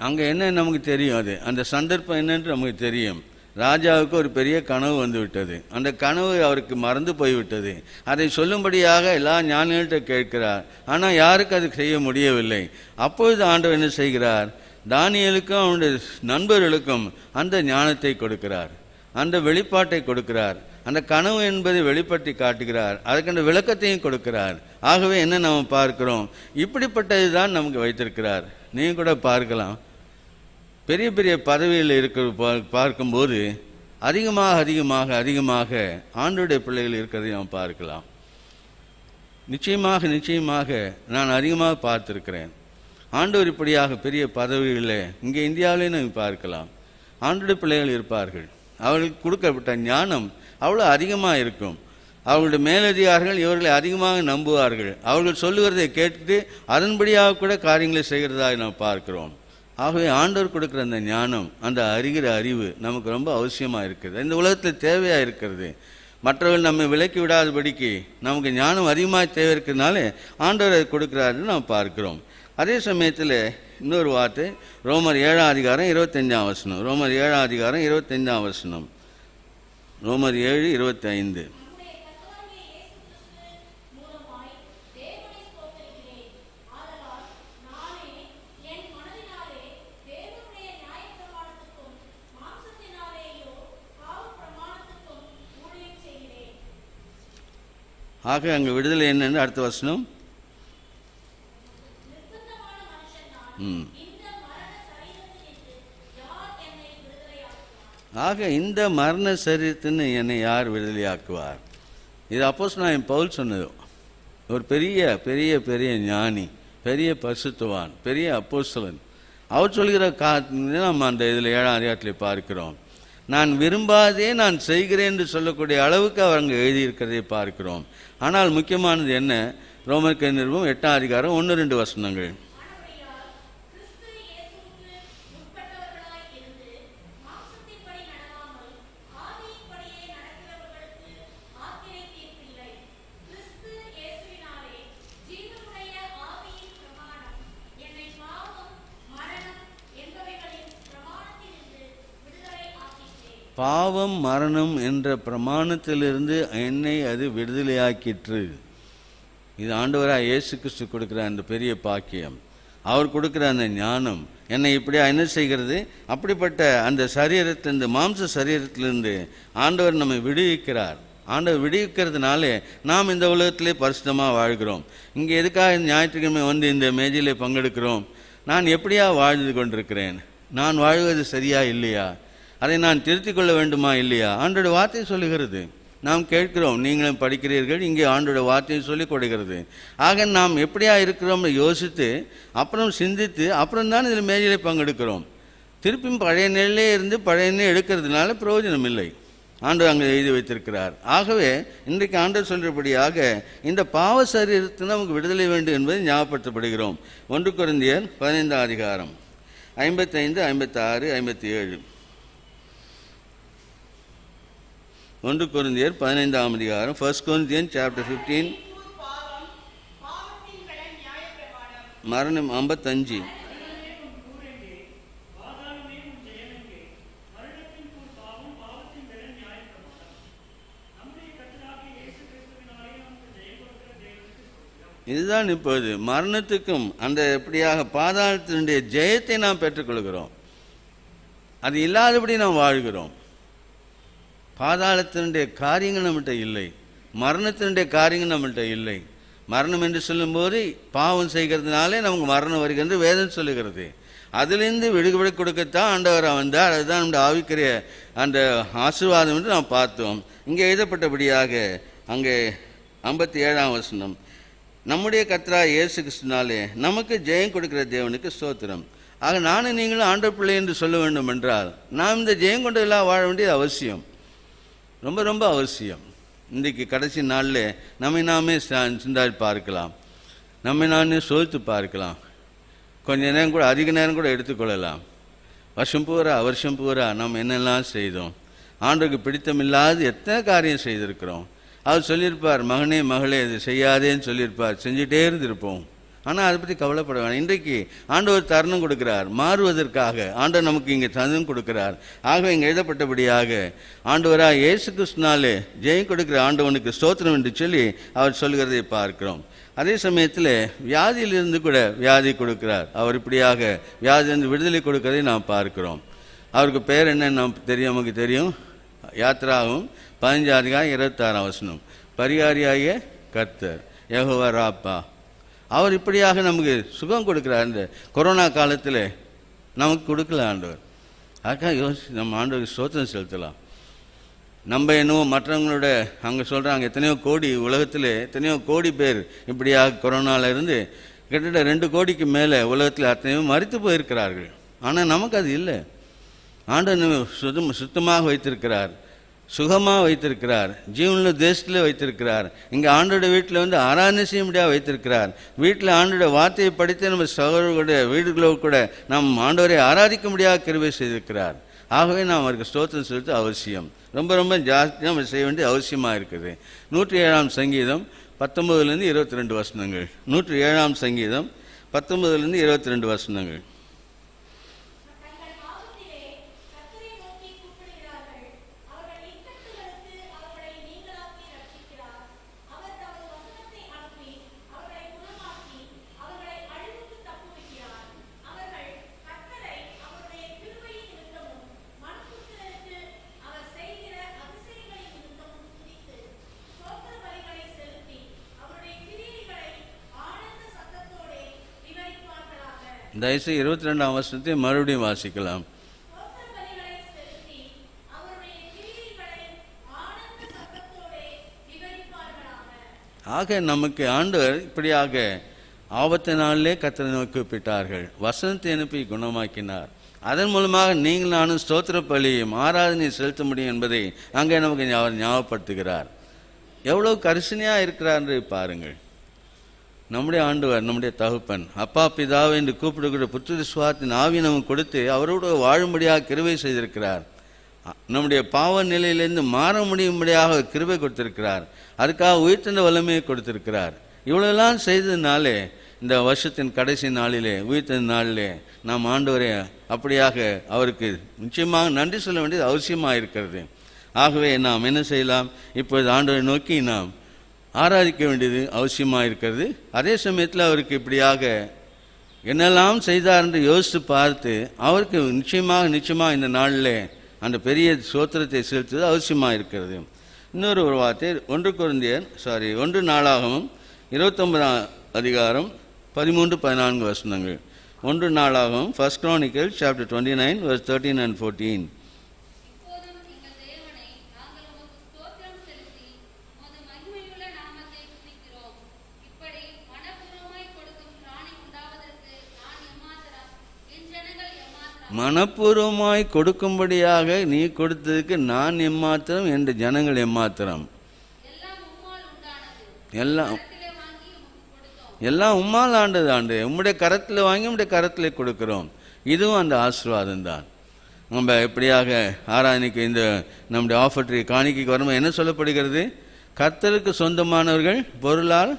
அங்கே என்ன நமக்கு தெரியும்? அது அந்த சந்தர்ப்பம் என்னன்னு நமக்கு தெரியும். ராஜாவுக்கு ஒரு பெரிய கனவு வந்து விட்டது. அந்த கனவு அவருக்கு மறந்து போய்விட்டது. அதை சொல்லும்படியாக எல்லா ஞானிகள்கிட்ட கேட்கிறார். ஆனால் யாருக்கு அது செய்ய முடியவில்லை. அப்பொழுது ஆண்டவர் என்ன செய்கிறார்? தானியேலுக்கும் அவனுடைய நண்பர்களுக்கும் அந்த ஞானத்தை கொடுக்கிறார், அந்த வெளிப்பாட்டை கொடுக்கிறார், அந்த கனவு என்பதை வெளிப்படுத்தி காட்டுகிறார், அதுக்கு அந்த விளக்கத்தையும் கொடுக்கிறார். ஆகவே என்ன நாம் பார்க்கிறோம்? இப்படிப்பட்டது தான் நமக்கு வைத்திருக்கிறார். நீங்கள் கூட பார்க்கலாம், பெரிய பெரிய பதவியில் இருக்கிற பார்க்கும்போது அதிகமாக அதிகமாக அதிகமாக ஆண்டவருடைய பிள்ளைகள் இருக்கிறதை நாம் பார்க்கலாம். நிச்சயமாக நிச்சயமாக நான் அதிகமாக பார்த்துருக்கிறேன். ஆண்டவர் இப்படியாக பெரிய பதவிகளில் இங்கே இந்தியாவிலே நாம் பார்க்கலாம். ஆண்டவருடைய பிள்ளைகள் இருப்பார்கள். அவர்களுக்கு கொடுக்கப்பட்ட ஞானம் அவ்வளோ அதிகமாக இருக்கும். அவர்களுடைய மேலதிகாரிகள் இவர்களை அதிகமாக நம்புவார்கள். அவர்கள் சொல்லுகிறதை கேட்டு அதன்படியாக கூட காரியங்களை செய்கிறதாக நாம் பார்க்கிறோம். ஆகவே ஆண்டவர் கொடுக்குற அந்த ஞானம், அந்த அறிகிற அறிவு நமக்கு ரொம்ப அவசியமாக இருக்குது. இந்த உலகத்தில் தேவையாக இருக்கிறது. மற்றவர்கள் நம்மை விலக்கி விடாதபடிக்கு நமக்கு ஞானம் அதிகமாக தேவை இருக்கிறதுனால ஆண்டவர் அதை கொடுக்குறாருன்னு நாம் பார்க்கிறோம். அதே சமயத்தில் இன்னொரு வார்த்தை, ரோமர் 7ஆம் அதிகாரம் 25ஆம் வசனம். ரோமர் 7ஆம் அதிகாரம் 25ஆம் வசனம். ரோமர் 7:25. ஆக அங்கே விடுதலை என்னன்னு அடுத்த வசனம். ஆக இந்த மரண சரீரத்தின்னு என்னை யார் விடுதலையாக்குவார்? இது அப்போஸ்தலனாகிய பவுல் சொன்னது. ஒரு பெரிய பெரிய பெரிய ஞானி, பெரிய பரிசுத்தவான், பெரிய அப்போஸ்தலன். அவர் சொல்கிற நம்ம அந்த இதில் 7ஆம் அதிகாரத்தில் பார்க்கிறோம். நான் விரும்பாதே நான் செய்கிறேன் என்று சொல்லக்கூடிய அளவுக்கு அவர் அங்கே எழுதியிருக்கிறதை பார்க்கிறோம். ஆனால் முக்கியமானது என்ன? ரோமருக்கு நிருபம் 8ஆம் அதிகாரம் 1-2 வசனங்கள். பாவம் மரணம் என்ற பிரமாணத்திலிருந்து என்னை அது விடுதலையாக்கிற்று. இது ஆண்டவராக இயேசு கிறிஸ்து கொடுக்குற அந்த பெரிய பாக்கியம். அவர் கொடுக்குற அந்த ஞானம் என்னை இப்படியா என்ன செய்கிறது? அப்படிப்பட்ட அந்த சரீரத்தில், இந்த மாம்ச சரீரத்திலிருந்து ஆண்டவர் நம்மை விடுவிக்கிறார். ஆண்டவர் விடுவிக்கிறதுனாலே நாம் இந்த உலகத்திலே பரிசுத்தமாக வாழ்கிறோம். இங்கே எதுக்காக ஞாயிற்றுக்கிழமை வந்து இந்த மேஜையிலே பங்கெடுக்கிறோம்? நான் எப்படியா வாழ்ந்து கொண்டிருக்கிறேன்? நான் வாழ்வது சரியா இல்லையா? அதை நான் திருத்திக் கொள்ள வேண்டுமா இல்லையா? ஆண்டோட வார்த்தை சொல்லுகிறது. நாம் கேட்கிறோம், நீங்களும் படிக்கிறீர்கள், இங்கே ஆண்டோட வார்த்தையை சொல்லிக் கொடுக்கிறது. ஆக நாம் எப்படியா இருக்கிறோம்னு யோசித்து அப்புறம் சிந்தித்து அப்புறம் தான் இதில் மேஜையிலே பங்கெடுக்கிறோம். திருப்பியும் பழைய நிலையிலே இருந்து பழைய நிலை எடுக்கிறதுனால பிரயோஜனம் இல்லை. ஆண்டவர் அங்கே எழுதி வைத்திருக்கிறார். ஆகவே இன்றைக்கு ஆண்டவர் சொல்கிறபடியாக இந்த பாவ சரீரத்தை நமக்கு விடுதலை வேண்டும் என்பதை ஞாபகப்படுத்தப்படுகிறோம். 1 கொரிந்தியர் 15ஆம் அதிகாரம் 55, 56, 57. 1 கொரிந்தியர் 15ஆம் அதிகாரம், 1 Corinthians chapter 15. மரணம் 55. இதுதான் இப்போது மரணத்துக்கும் அந்த எப்படியாக பாதாளத்தினுடைய ஜெயத்தை நாம் பெற்றுக்கொள்கிறோம். அது இல்லாதபடி நாம் வாழ்கிறோம். பாதாளத்தினுடைய காரியங்கள் நம்மகிட்ட இல்லை, மரணத்தினுடைய காரியங்கள் நம்மகிட்ட இல்லை. மரணம் என்று சொல்லும்போது பாவம் செய்கிறதுனாலே நமக்கு மரணம் வருகிறது வேதம் சொல்லுகிறது. அதிலிருந்து விடுபட கொடுக்கத்தான் ஆண்டவர் வந்தார். அதுதான் நம்முடைய ஆவிக்குரிய அந்த ஆசீர்வாதம் என்று நாம் பார்த்தோம். இங்கே எழுதப்பட்டபடியாக அங்கே 57ஆம் வசனம், நம்முடைய கர்த்தராகிய இயேசு கிறிஸ்துவினாலே நமக்கு ஜெயம் கொடுக்கிற தேவனுக்கு ஸ்தோத்திரம். ஆக நானும் நீங்களும் ஆண்டவர் பிள்ளை என்று சொல்ல வேண்டும் என்றால் நாம் இந்த ஜெயம் கொண்டதெல்லாம் வாழ வேண்டியது அவசியம், ரொம்ப ரொம்ப அவசியம். இன்றைக்கு கடைசி நாளில் நம்மை நாமே சிந்தாடி பார்க்கலாம், நம்மை நானே சோதித்து பார்க்கலாம். கொஞ்ச நேரம் கூட அதிக நேரம் கூட எடுத்துக்கொள்ளலாம். வருஷம் பூரா நாம் என்னெல்லாம் செய்தோம், ஆண்டவருக்கு பிடித்தமில்லாத எத்தனை காரியம் செய்திருக்கிறோம். அவர் சொல்லியிருப்பார், மகனே மகளே இது செய்யாதேன்னு சொல்லியிருப்பார், செஞ்சுட்டே இருந்திருப்போம். ஆனால் அதை பற்றி கவலைப்பட வேண்டாம். இன்றைக்கு ஆண்டவர் தருணம் கொடுக்கிறார் மாறுவதற்காக. ஆண்டவர் நமக்கு இங்கே தருணம் கொடுக்கிறார். ஆகவே இங்கே எழுதப்பட்டபடியாக ஆண்டவராக இயேசு கிறிஸ்துவினாலே ஜெயம் கொடுக்கிற ஆண்டவனுக்கு ஸ்தோத்திரம் என்று சொல்லி அவர் சொல்கிறதை பார்க்கிறோம். அதே சமயத்தில் வியாதியிலிருந்து கூட வியாதி கொடுக்கிறார். அவர் இப்படியாக வியாதியிலிருந்து விடுதலை கொடுக்கிறதை நாம் பார்க்கிறோம். அவருக்கு பேர் என்னன்னு நமக்கு தெரியும். யாத்ராவும் 15:26 வசனம், பரிகாரியாகிய கர்த்தர் யெகோவா ராப்பா. அவர் இப்படியாக நமக்கு சுகம் கொடுக்கிறார். இந்த கொரோனா காலத்தில் நமக்கு கொடுக்கல ஆண்டவர். அதுக்காக நம்ம ஆண்டவருக்கு ஸ்தோத்திரம் செலுத்தலாம். நம்ம என்னவோ மற்றவங்களோட அங்கே சொல்கிறாங்க, எத்தனையோ கோடி உலகத்தில் எத்தனையோ கோடி பேர் இப்படியாக கொரோனாவில் இருந்து கிட்டத்தட்ட 2 கோடிக்கு மேலே உலகத்தில் அத்தனையோ மரித்து போயிருக்கிறார்கள். ஆனால் நமக்கு அது இல்லை. ஆண்டவர் சுத்தமாக வைத்திருக்கிறார், சுகமாக வைத்திருக்கிறார், ஜீவனுள்ள தேசத்தில் வைத்திருக்கிறார். இங்கே ஆண்டோட வீட்டில் ஆராதனை செய்ய முடியாது வைத்திருக்கிறார். வீட்டில் ஆண்டோட வார்த்தையை படித்து நம்ம சகோதரர்களுடைய வீடுகளோடு கூட நாம் ஆண்டவரை ஆராதிக்க முடியாத கிருபை செய்திருக்கிறார். ஆகவே நாம் அவருக்கு ஸ்தோத்திரம் செலுத்த அவசியம், ரொம்ப ரொம்ப ஜாஸ்தியாக நம்ம செய்ய வேண்டிய அவசியமாக இருக்குது. 107ஆம் சங்கீதம் 19-22 வசனங்கள். 107ஆம் சங்கீதம் 19-22 வசனங்கள். தயவுசெய்து 22ஆம் வசனத்தை மறுபடியும் வாசிக்கலாம். ஆக நமக்கு ஆண்டவர் இப்படியாக ஆபத்து நாளிலே கர்த்தரை நோக்கி கூப்பிட்டார்கள், வசனத்தை அனுப்பி குணமாக்கினார். அதன் மூலமாக நீங்கள் நானும் ஸ்தோத்திர பலியும் ஆராதனை செலுத்த முடியும் என்பதை அங்கே நமக்கு அவர் ஞாபகப்படுத்துகிறார். எவ்வளோ கரிசனையாக இருக்கிறார் என்று பாருங்கள். நம்முடைய ஆண்டவர், நம்முடைய தகப்பன், அப்பா பிதாவை என்று கூப்பிடுகிற புத்திர சுவாத்தின் ஆவி நமக்கு கொடுத்து அவரோடு வாழும்படியாக கிருபை செய்திருக்கிறார். நம்முடைய பாவ நிலையிலிருந்து மாற முடியும்படியாக கிருபை கொடுத்திருக்கிறார். அதுக்காக உயிர்த்தெழுந்த வல்லமையை கொடுத்திருக்கிறார். இவ்வளோலாம் செய்ததுனாலே இந்த வருஷத்தின் கடைசி நாளிலே, உயிர்த்தெழுந்த நாளிலே நாம் ஆண்டவரை அப்படியாக அவருக்கு நிச்சயமாக நன்றி சொல்ல வேண்டியது அவசியமாக இருக்கிறது. ஆகவே நாம் என்ன செய்யலாம்? இப்பொழுது ஆண்டவரை நோக்கி நாம் ஆராதிக்க வேண்டியது அவசியமாக இருக்கிறது. அதே சமயத்தில் அவருக்கு இப்படியாக என்னெல்லாம் செய்தார் என்று யோசித்து பார்த்து அவருக்கு நிச்சயமாக இந்த நாளில் அந்த பெரிய ஸ்தோத்திரத்தை செலுத்துவது அவசியமாக இருக்கிறது. இன்னொரு வார்த்தை 1 நாளாகமம் 29ஆம் அதிகாரம் 13-14 வசனங்கள். 1 நாளாகமம், 1 Chronicles chapter 29 verse 13 and 14. மனப்பூர்வமாய் கொடுக்கும்படியாக நீ கொடுத்ததுக்கு நான் எம்மாத்திரம், என்ற ஜனங்கள் எம்மாத்திரம். எல்லாம் உம்மால் ஆண்டது ஆண்டு, உம்முடைய கரத்தில் வாங்கி உம்முடைய கரத்தில் கொடுக்கிறோம். இதுவும் அந்த ஆசீர்வாதம் தான். நம்ம எப்படியாக ஆராதனைக்கு இந்த நம்முடைய ஆஃபர்ட்ரி காணிக்கைக்கு வரும்போது என்ன சொல்லப்படுகிறது? கர்த்தருக்கு சொந்தமானவர்கள் பொருளால்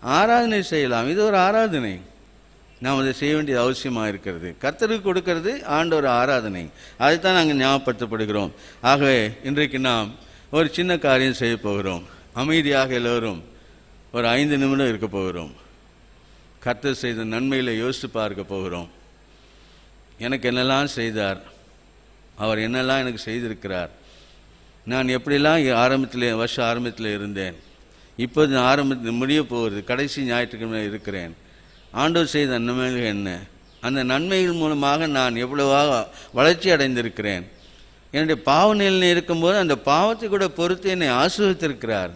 ஆராதனை செய்யலாம். இது ஒரு ஆராதனை. நாம் அதை செய்ய வேண்டியது அவசியமாக இருக்கிறது. கர்த்தருக்கு கொடுக்கறது ஆண்டவர் ஆராதனை, அதைத்தான் நாங்கள் ஞாபகப்படுத்தப்படுகிறோம். ஆகவே இன்றைக்கு நாம் ஒரு சின்ன காரியம் செய்ய போகிறோம். அமைதியாக எல்லோரும் ஒரு 5 நிமிடம் இருக்க போகிறோம். கர்த்தர் செய்த நன்மைகளை யோசித்து பார்க்க போகிறோம். எனக்கு என்னெல்லாம் செய்தார், அவர் என்னெல்லாம் எனக்கு செய்திருக்கிறார், நான் எப்படிலாம் வருஷ ஆரம்பத்தில் இருந்தேன், இப்போது நான் முடிய போகிறது, கடைசி ஞாயிற்றுக்கிழமை இருக்கிறேன். ஆண்டவர் செய்த நன்மைகள் என்ன, அந்த நன்மைகள் மூலமாக நான் எவ்வளவாக வளர்ச்சி அடைந்திருக்கிறேன். என்னுடைய பாவ நிலையில் இருக்கும்போது அந்த பாவத்தை கூட பொறுத்து என்னை ஆசீர்வதித்திருக்கிறார்.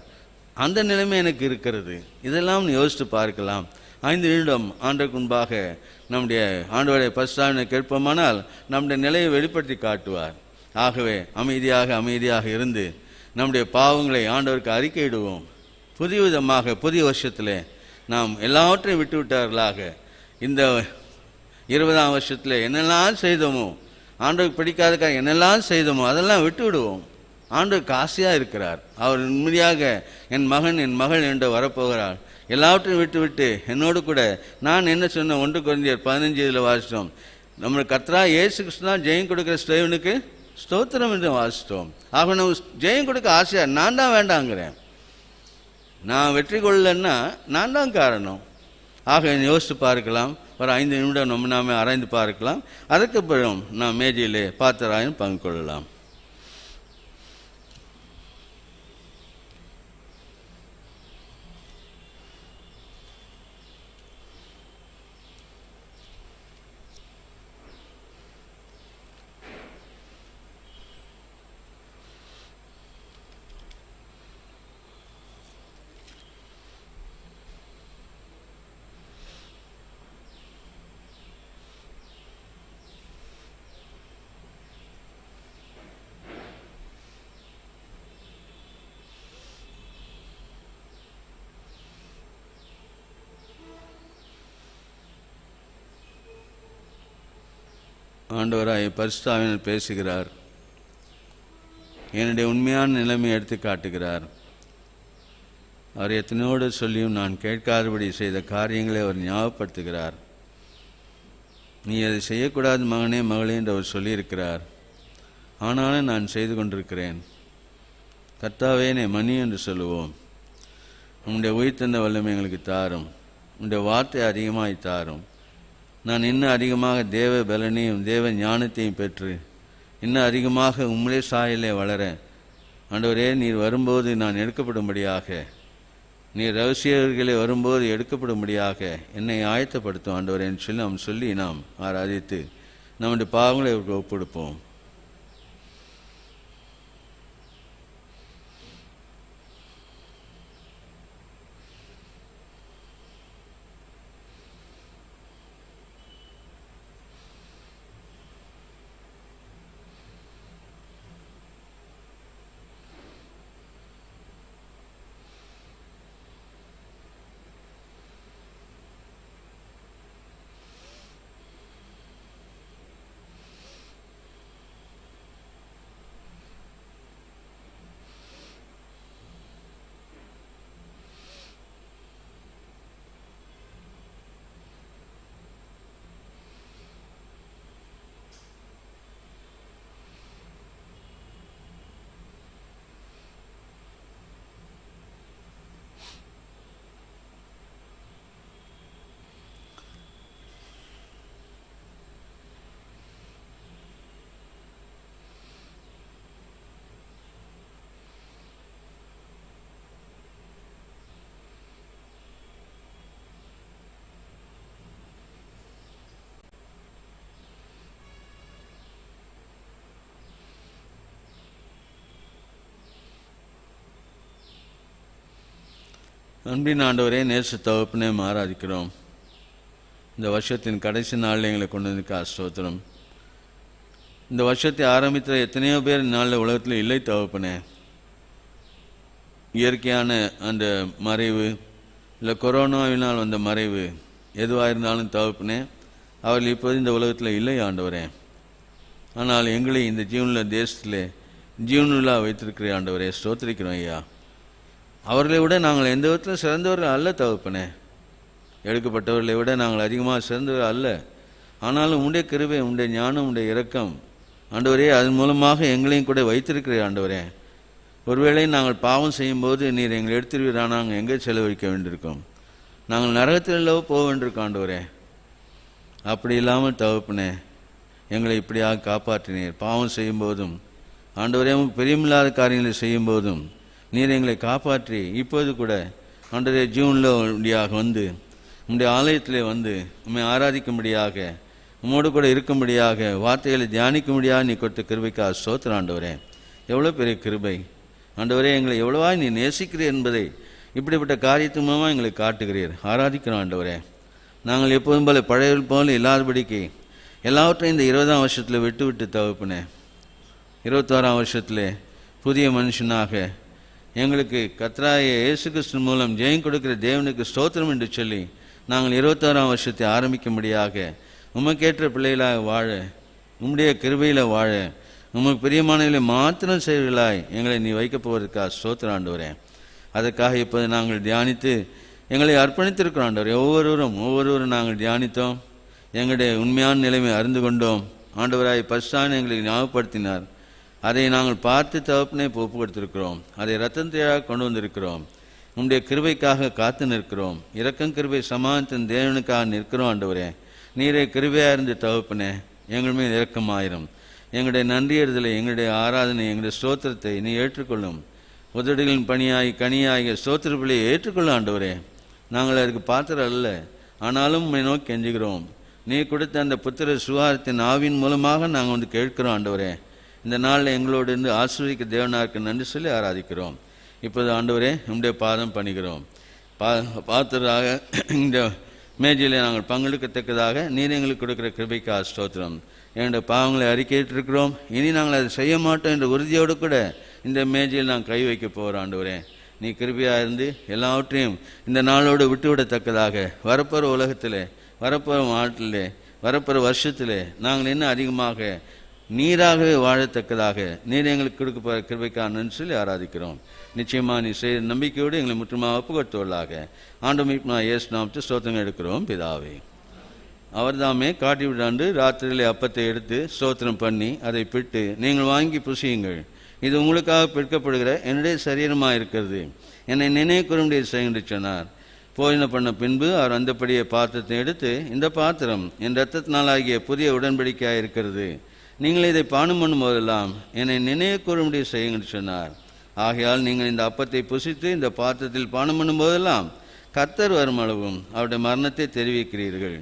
அந்த நிலைமை எனக்கு இருக்கிறது. இதெல்லாம் யோசித்து பார்க்கலாம். 5 நிமிடம் ஆண்டவருக்கு முன்பாக நம்முடைய ஆண்டவருடைய பரிசுத்தாவியை கேட்போமானால் நம்முடைய நிலையை வெளிப்படுத்தி காட்டுவார். ஆகவே அமைதியாக இருந்து நம்முடைய பாவங்களை ஆண்டவருக்கு அறிக்கையிடுவோம். புதிய விதமாக புதிய வருஷத்தில் நாம் எல்லாவற்றையும் விட்டுவிட்டார்களாக இந்த 20ஆம் வருஷத்தில் என்னெல்லாம் செய்தோமோ, ஆண்டவருக்கு பிடிக்காத என்னெல்லாம் செய்தோமோ அதெல்லாம் விட்டு விடுவோம். ஆண்டவருக்கு ஆசையாக இருக்கிறார். அவர் உண்மையாக என் மகன் என் மகள் என்று வரப்போகிறார். எல்லாவற்றையும் விட்டு என்னோடு கூட நான் என்ன சொன்ன 1 கொரிந்தியர் 15 வாசித்தோம். நம்ம கர்த்தரா இயேசு கிறிஸ்து தான் ஜெயம் கொடுக்குற ஸ்தேவனுக்கு ஸ்தோத்திரம் என்று வாசித்தோம். ஆக நம்ம ஜெயம் கொடுக்க ஆசையாக நான் தான் வேண்டாங்கிறேன். நான் வெற்றி கொள்ளலைன்னா நான் தான் காரணம். ஆக யோசித்து பார்க்கலாம். ஒரு 5 நிமிடம் நம்ம நாமே ஆராய்ந்து பார்க்கலாம். அதுக்கப்புறம் நாம் மேஜையிலே பாத்திராயும் பங்கு கொள்ளலாம். ஆண்டவராய் பரிசுத்த ஆவியானவர் பேசுகிறார். என்னுடைய உண்மையான நிலைமையை எடுத்து காட்டுகிறார். அவர் எத்தனையோடு சொல்லியும் நான் கேட்காதபடி செய்த காரியங்களை அவர் ஞாபகப்படுத்துகிறார். நீ அதை செய்யக்கூடாது மகனே மகளே என்று அவர் சொல்லியிருக்கிறார். ஆனாலும் நான் செய்து கொண்டிருக்கிறேன். கர்த்தாவே என்னை மன்னி என்று சொல்லுவோம். உன்னுடைய உயிர் தந்த வல்லமை எங்களுக்கு தாரும். உன்னுடைய வார்த்தை அதிகமாய் தாரும். நான் இன்னும் அதிகமாக தேவ பலனையும் தேவ ஞானத்தையும் பெற்று இன்னும் அதிகமாக உம்முடைய சாயலே வளர ஆண்டவரே, நீர் வரும்போது நான் எடுக்கப்படும்படியாக, நீர் ரகசியர்களே வரும்போது எடுக்கப்படும்படியாக என்னை ஆயத்தப்படுத்தும் ஆண்டவரே என்று சொல்லி நாம் ஆராதித்து நம்முடைய பாவங்களை ஒப்பெடுப்போம். அன்பின் ஆண்டவரே, நேச தகப்பனே ஆராதிக்கிறோம். இந்த வருஷத்தின் கடைசி நாளில் எங்களை கொண்டு வந்து ஸ்தோத்திரம். இந்த வருஷத்தை ஆரம்பித்த எத்தனையோ பேர் நாளில் உலகத்தில் இல்லை தகப்பனே. இயற்கையான அந்த மறைவு இல்லை கொரோனாவினால் வந்த மறைவு எதுவாக இருந்தாலும் தகப்பனே, அவர்கள் இப்போது இந்த உலகத்தில் இல்லை ஆண்டவரே. ஆனால் எங்களை இந்த ஜீவனுள்ள தேசத்தில் ஜீவனுள்ளா வைத்திருக்கிற ஆண்டவரே ஸ்தோத்திரிக்கிறோம் ஐயா. அவர்களை விட நாங்கள் எந்த விதத்திலும் சிறந்தவர்கள் அல்ல தகப்பனே. எடுக்கப்பட்டவர்களை விட நாங்கள் அதிகமாக சிறந்தவர் அல்ல. ஆனாலும் உடைய கிருபை, உடைய ஞானம், உடைய இரக்கம் ஆண்டவரே, அதன் மூலமாக எங்களையும் கூட வைத்திருக்கிறீர் ஆண்டவரே. ஒருவேளை நாங்கள் பாவம் செய்யும்போது நீர் எங்களை எடுத்துருவீரான நாங்கள் எங்கே செலவழிக்க வேண்டியிருக்கோம்? நாங்கள் நரகத்திலோ போக வேண்டியிருக்கோம் ஆண்டவரே. அப்படி இல்லாமல் தகப்பனே, எங்களை இப்படியாக காப்பாற்றினீர். பாவம் செய்யும்போதும் ஆண்டவரே, பெரியமில்லாத காரியங்களை செய்யும்போதும் நீர் எங்களை காப்பாற்றி இப்போது கூட ஆண்டவரே ஜூனில் முடியாக வந்து உம்முடைய ஆலயத்திலே வந்து உம்மை ஆராதிக்கும்படியாக, உம்மோடு கூட இருக்கும்படியாக, வார்த்தைகளை தியானிக்கும்படியாக நீ கொடுத்த கிருபைக்காக ஸ்தோத்திரம் ஆண்டவரே. எவ்வளோ பெரிய கிருபை ஆண்டவரே! எங்களை எவ்வளவா நீ நேசிக்கிறீர் என்பதை இப்படிப்பட்ட காரியத்தின் மூலமாக எங்களை காட்டுகிறீர். ஆராதிக்கிறோம் ஆண்டவரே. நாங்கள் எப்போதும் போல பழையவர்கள் போல இல்லாதபடிக்கு எல்லாவற்றையும் இந்த 20ஆம் வருஷத்தில் விட்டு விட்டு தகப்பனே, 21ஆம் வருஷத்தில் புதிய மனுஷனாக எங்களுக்கு கர்த்தராகிய இயேசு கிறிஸ்து மூலம் ஜெயம் கொடுக்கிற தேவனுக்கு ஸ்தோத்திரம் என்று சொல்லி நாங்கள் 21ஆம் வருஷத்தை ஆரம்பிக்கும்படியாக உமக்கேற்ற பிள்ளைகளாக வாழ, உம்முடைய கிருபையில் வாழ, உமக்கு பிரியமானவர்களை மாத்திரம் செய்வர்களாய் எங்களை நீ வைக்கப் போவதற்காக ஸ்தோத்திரம் ஆண்டவரே. அதற்காக இப்போது நாங்கள் தியானித்து எங்களை அர்ப்பணித்திருக்கிறோம் ஆண்டவரே. ஒவ்வொருவரும் நாங்கள் தியானித்தோம், எங்களுடைய உண்மையான நிலைமை அறிந்து கொண்டோம். ஆண்டவராய் பரிசுத்தர் எங்களை ஞாபகப்படுத்தினார். அதை நாங்கள் பார்த்து தகப்பனே ஒப்பு கொடுத்திருக்கிறோம். அதை இரத்தத்தையாக கொண்டு வந்திருக்கிறோம். உம்முடைய கிருபைக்காக காத்து நிற்கிறோம். இரக்கம் கிருபை சமாதானத்தின் தேவனுக்காக நிற்கிறோம் ஆண்டவரே. நீரே கிருபையாக இருந்து தகப்பனே எங்கள் மேல் இரக்கமாயிரும். எங்களுடைய நன்றியறுதலை, எங்களுடைய ஆராதனை, எங்களுடைய ஸ்தோத்திரத்தை நீ ஏற்றுக்கொள்ளும். உதடுகளின் பணியாகி கனியாகிய ஸ்தோத்திர பிள்ளையை ஏற்றுக்கொள்ளும் ஆண்டவரே. நாங்கள் அதுக்கு பாத்திரம் அல்ல, ஆனாலும் உம்மை நோக்கி கெஞ்சுகிறோம். நீ கொடுத்த அந்த புத்திர சுகாரத்தின் ஆவின் மூலமாக நாங்கள் வந்து கேட்கிறோம் ஆண்டவரே. இந்த நாளில் எங்களோடு இருந்து ஆசீர்வதிக்க தேவனாருக்கு நன்றி சொல்லி ஆராதிக்கிறோம். இப்போது ஆண்டவரே உம்முடைய பாதம் பணிகிறோம். பாத்திராக இந்த மேஜையில் நாங்கள் பங்கெடுக்கத்தக்கதாக நீர் எங்களுக்கு கொடுக்கிற கிருபைக்காக ஸ்தோத்திரம். எங்களுடைய பாவங்களை அறிக்கையிட்டிருக்கிறோம். இனி நாங்கள் அதை செய்ய மாட்டோம் என்ற உறுதியோடு கூட இந்த மேஜையில் நாங்கள் கை வைக்க போகிறோம் ஆண்டவரே. நீ கிருபையாக இருந்து எல்லாவற்றையும் இந்த நாளோடு விட்டுவிடத்தக்கதாக வரப்போகிற உலகத்தில், வரப்போகிற நாட்டிலே, வரப்போகிற வருஷத்திலே நாங்கள் இன்னும் அதிகமாக நீராகவே வாழத்தக்கதாக நீர் எங்களுக்கு கொடுக்க போகிற கிருபைக்கான சொல்லி ஆராதிக்கிறோம். நிச்சயமாக நீ செய்த நம்பிக்கையோடு எங்களை முற்றுமாக ஒப்புக்கொடுத்துள்ளாக ஆண்டவருக்கு இயேசு நாமத்தை ஸ்தோத்திரம் எடுக்கிறோம் பிதாவே. அவர்தாமே காட்டி விடாண்டு ராத்திரியிலே அப்பத்தை எடுத்து ஸ்தோத்திரம் பண்ணி அதை பிட்டு, நீங்கள் வாங்கி புசியுங்கள், இது உங்களுக்காக பிற்கப்படுகிற என்னுடைய சரீரமாக இருக்கிறது, என்னை நினைவு கூறும்படி செய்ய சொன்னார். போஜன பண்ண பின்பு அவர் அந்தப்படியே பாத்திரத்தை எடுத்து, இந்த பாத்திரம் என் இரத்தத்தினாலாகிய புதிய உடன்படிக்கையாக இருக்கிறது, நீங்கள் இதை பானம் பண்ணும் போதெல்லாம் என்னை நினைவு கூறும்படி செய்யுங்கள் சொன்னார். ஆகையால் நீங்கள் இந்த அப்பத்தை புசித்து இந்த பாத்திரத்தில் பானம் பண்ணும் போதெல்லாம் கர்த்தர் வரும் அளவும் அவருடைய மரணத்தை தெரிவிக்கிறீர்கள்.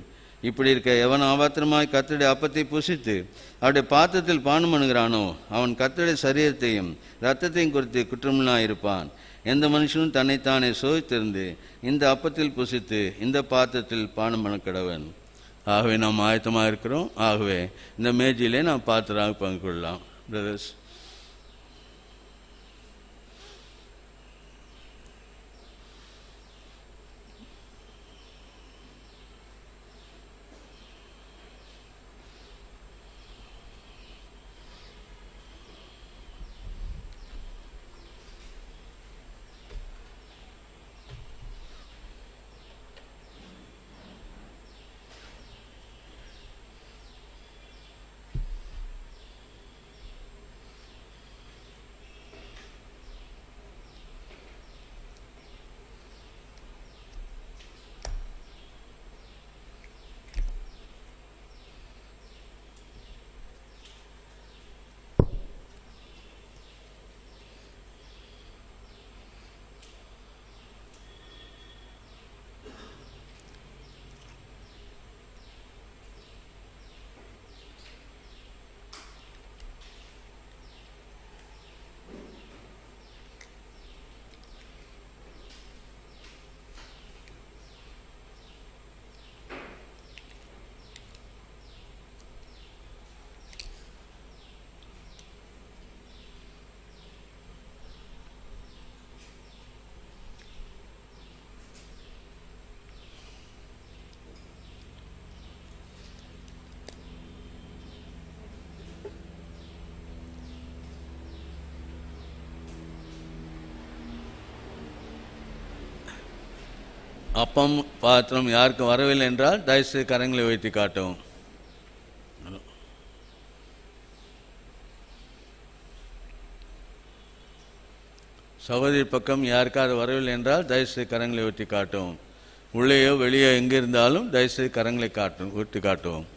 இப்படி இருக்க எவன் ஆபாத்திரமாய் கர்த்தருடைய அப்பத்தை புசித்து அவருடைய பாத்திரத்தில் பானம் பண்ணுகிறானோ அவன் கர்த்தருடைய சரீரத்தையும் இரத்தத்தையும் குறித்து குற்றமில்லாயிருப்பான். எந்த மனுஷனும் தன்னைத்தானே சோதித்திருந்து இந்த அப்பத்தில் புசித்து இந்த பாத்திரத்தில் பானம் பண்ண கடவன். ஆகவே நாம் ஆயத்தமாக இருக்கிறோம். ஆகவே இந்த மேஜையிலே நாம் பாத்திராக பங்கு கொள்ளலாம். பிரதர்ஸ், அப்பம் பாத்திரம் யாருக்கும் வரவில்லை என்றால் தயவுசெய்து கரங்களை உயர்த்தி காட்டவும். சகோதரி பக்கம் யாருக்காவது வரவில்லை என்றால் தயவுசெய்து கரங்களை உயர்த்தி காட்டவும். உள்ளேயோ வெளியோ எங்கே இருந்தாலும் தயவுசெய்து கரங்களை உயர்த்தி காட்டுவோம்.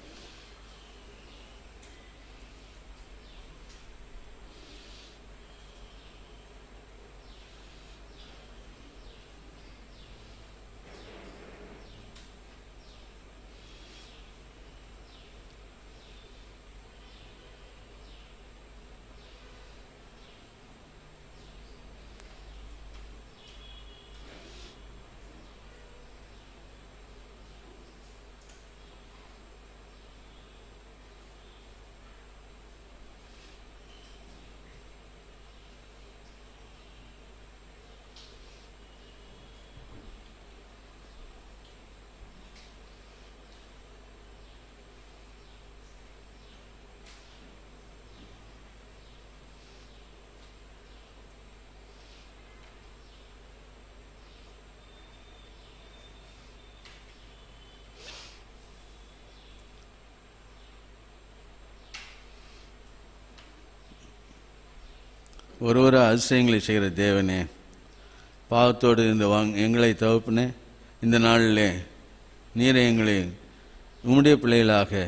ஒருவர அதிசயங்களை செய்கிற தேவனே, பாவத்தோடு இந்த எங்களை தவிப்புனே, இந்த நாளிலே நீரை எங்களை உம்முடைய பிள்ளைகளாக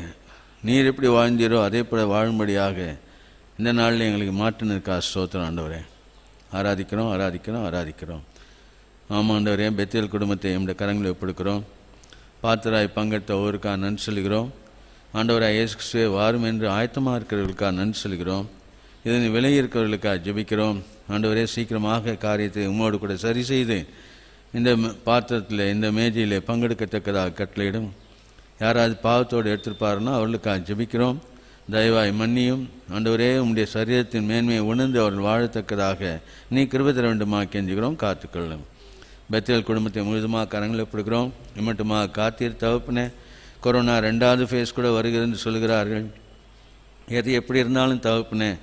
நீர் எப்படி வாழ்ந்தீரோ அதே போல வாழும்படியாக இந்த நாளில் எங்களுக்கு மாற்றினருக்கா ஸ்தோத்திரம் ஆண்டவரே. ஆராதிக்கிறோம் ஆராதிக்கிறோம் ஆராதிக்கிறோம். ஆமாண்டவரே, பெத்தேல் குடும்பத்தை எம்முடைய கரங்களை ஒப்படுக்கிறோம். பாத்திராய் பங்கெடுத்த ஒவ்வொருக்காக நன்றி சொல்கிறோம். ஆண்டவராய் இயேசு கிறிஸ்துவே வாரும் என்று ஆயத்தமாக இருக்கிறவர்களுக்காக நன்றி சொல்கிறோம். இதனை விலகி இருக்கிறவர்களுக்காக ஜெபிக்கிறோம். ஆண்டவரே, சீக்கிரமாக காரியத்தை உம்மோடு கூட சரி செய்து இந்த பாத்திரத்தில் இந்த மேஜையில் பங்கெடுக்கத்தக்கதாக கட்டளையிடும். யாராவது பாவத்தோடு எடுத்திருப்பாருன்னா அவர்களுக்காக ஜெபிக்கிறோம். தயவாய் மன்னியும். ஆண்டவரே, உம்முடைய சரீரத்தின் மேன்மையை உணர்ந்து அவர்கள் வாழத்தக்கதாக நீ கிருபை தர வேண்டுமாக கெஞ்சுகிறோம். காத்துக்கொள்ளும். பெத்தேல் குடும்பத்தை முழுதுமாக கரங்களை ஒப்புடுகிறோம். இம்மட்டுமாக காத்தீர் தகப்பனே. கொரோனா 2வது ஃபேஸ் கூட வருகிறது சொல்கிறார்கள். எது எப்படி இருந்தாலும் தகப்பனே,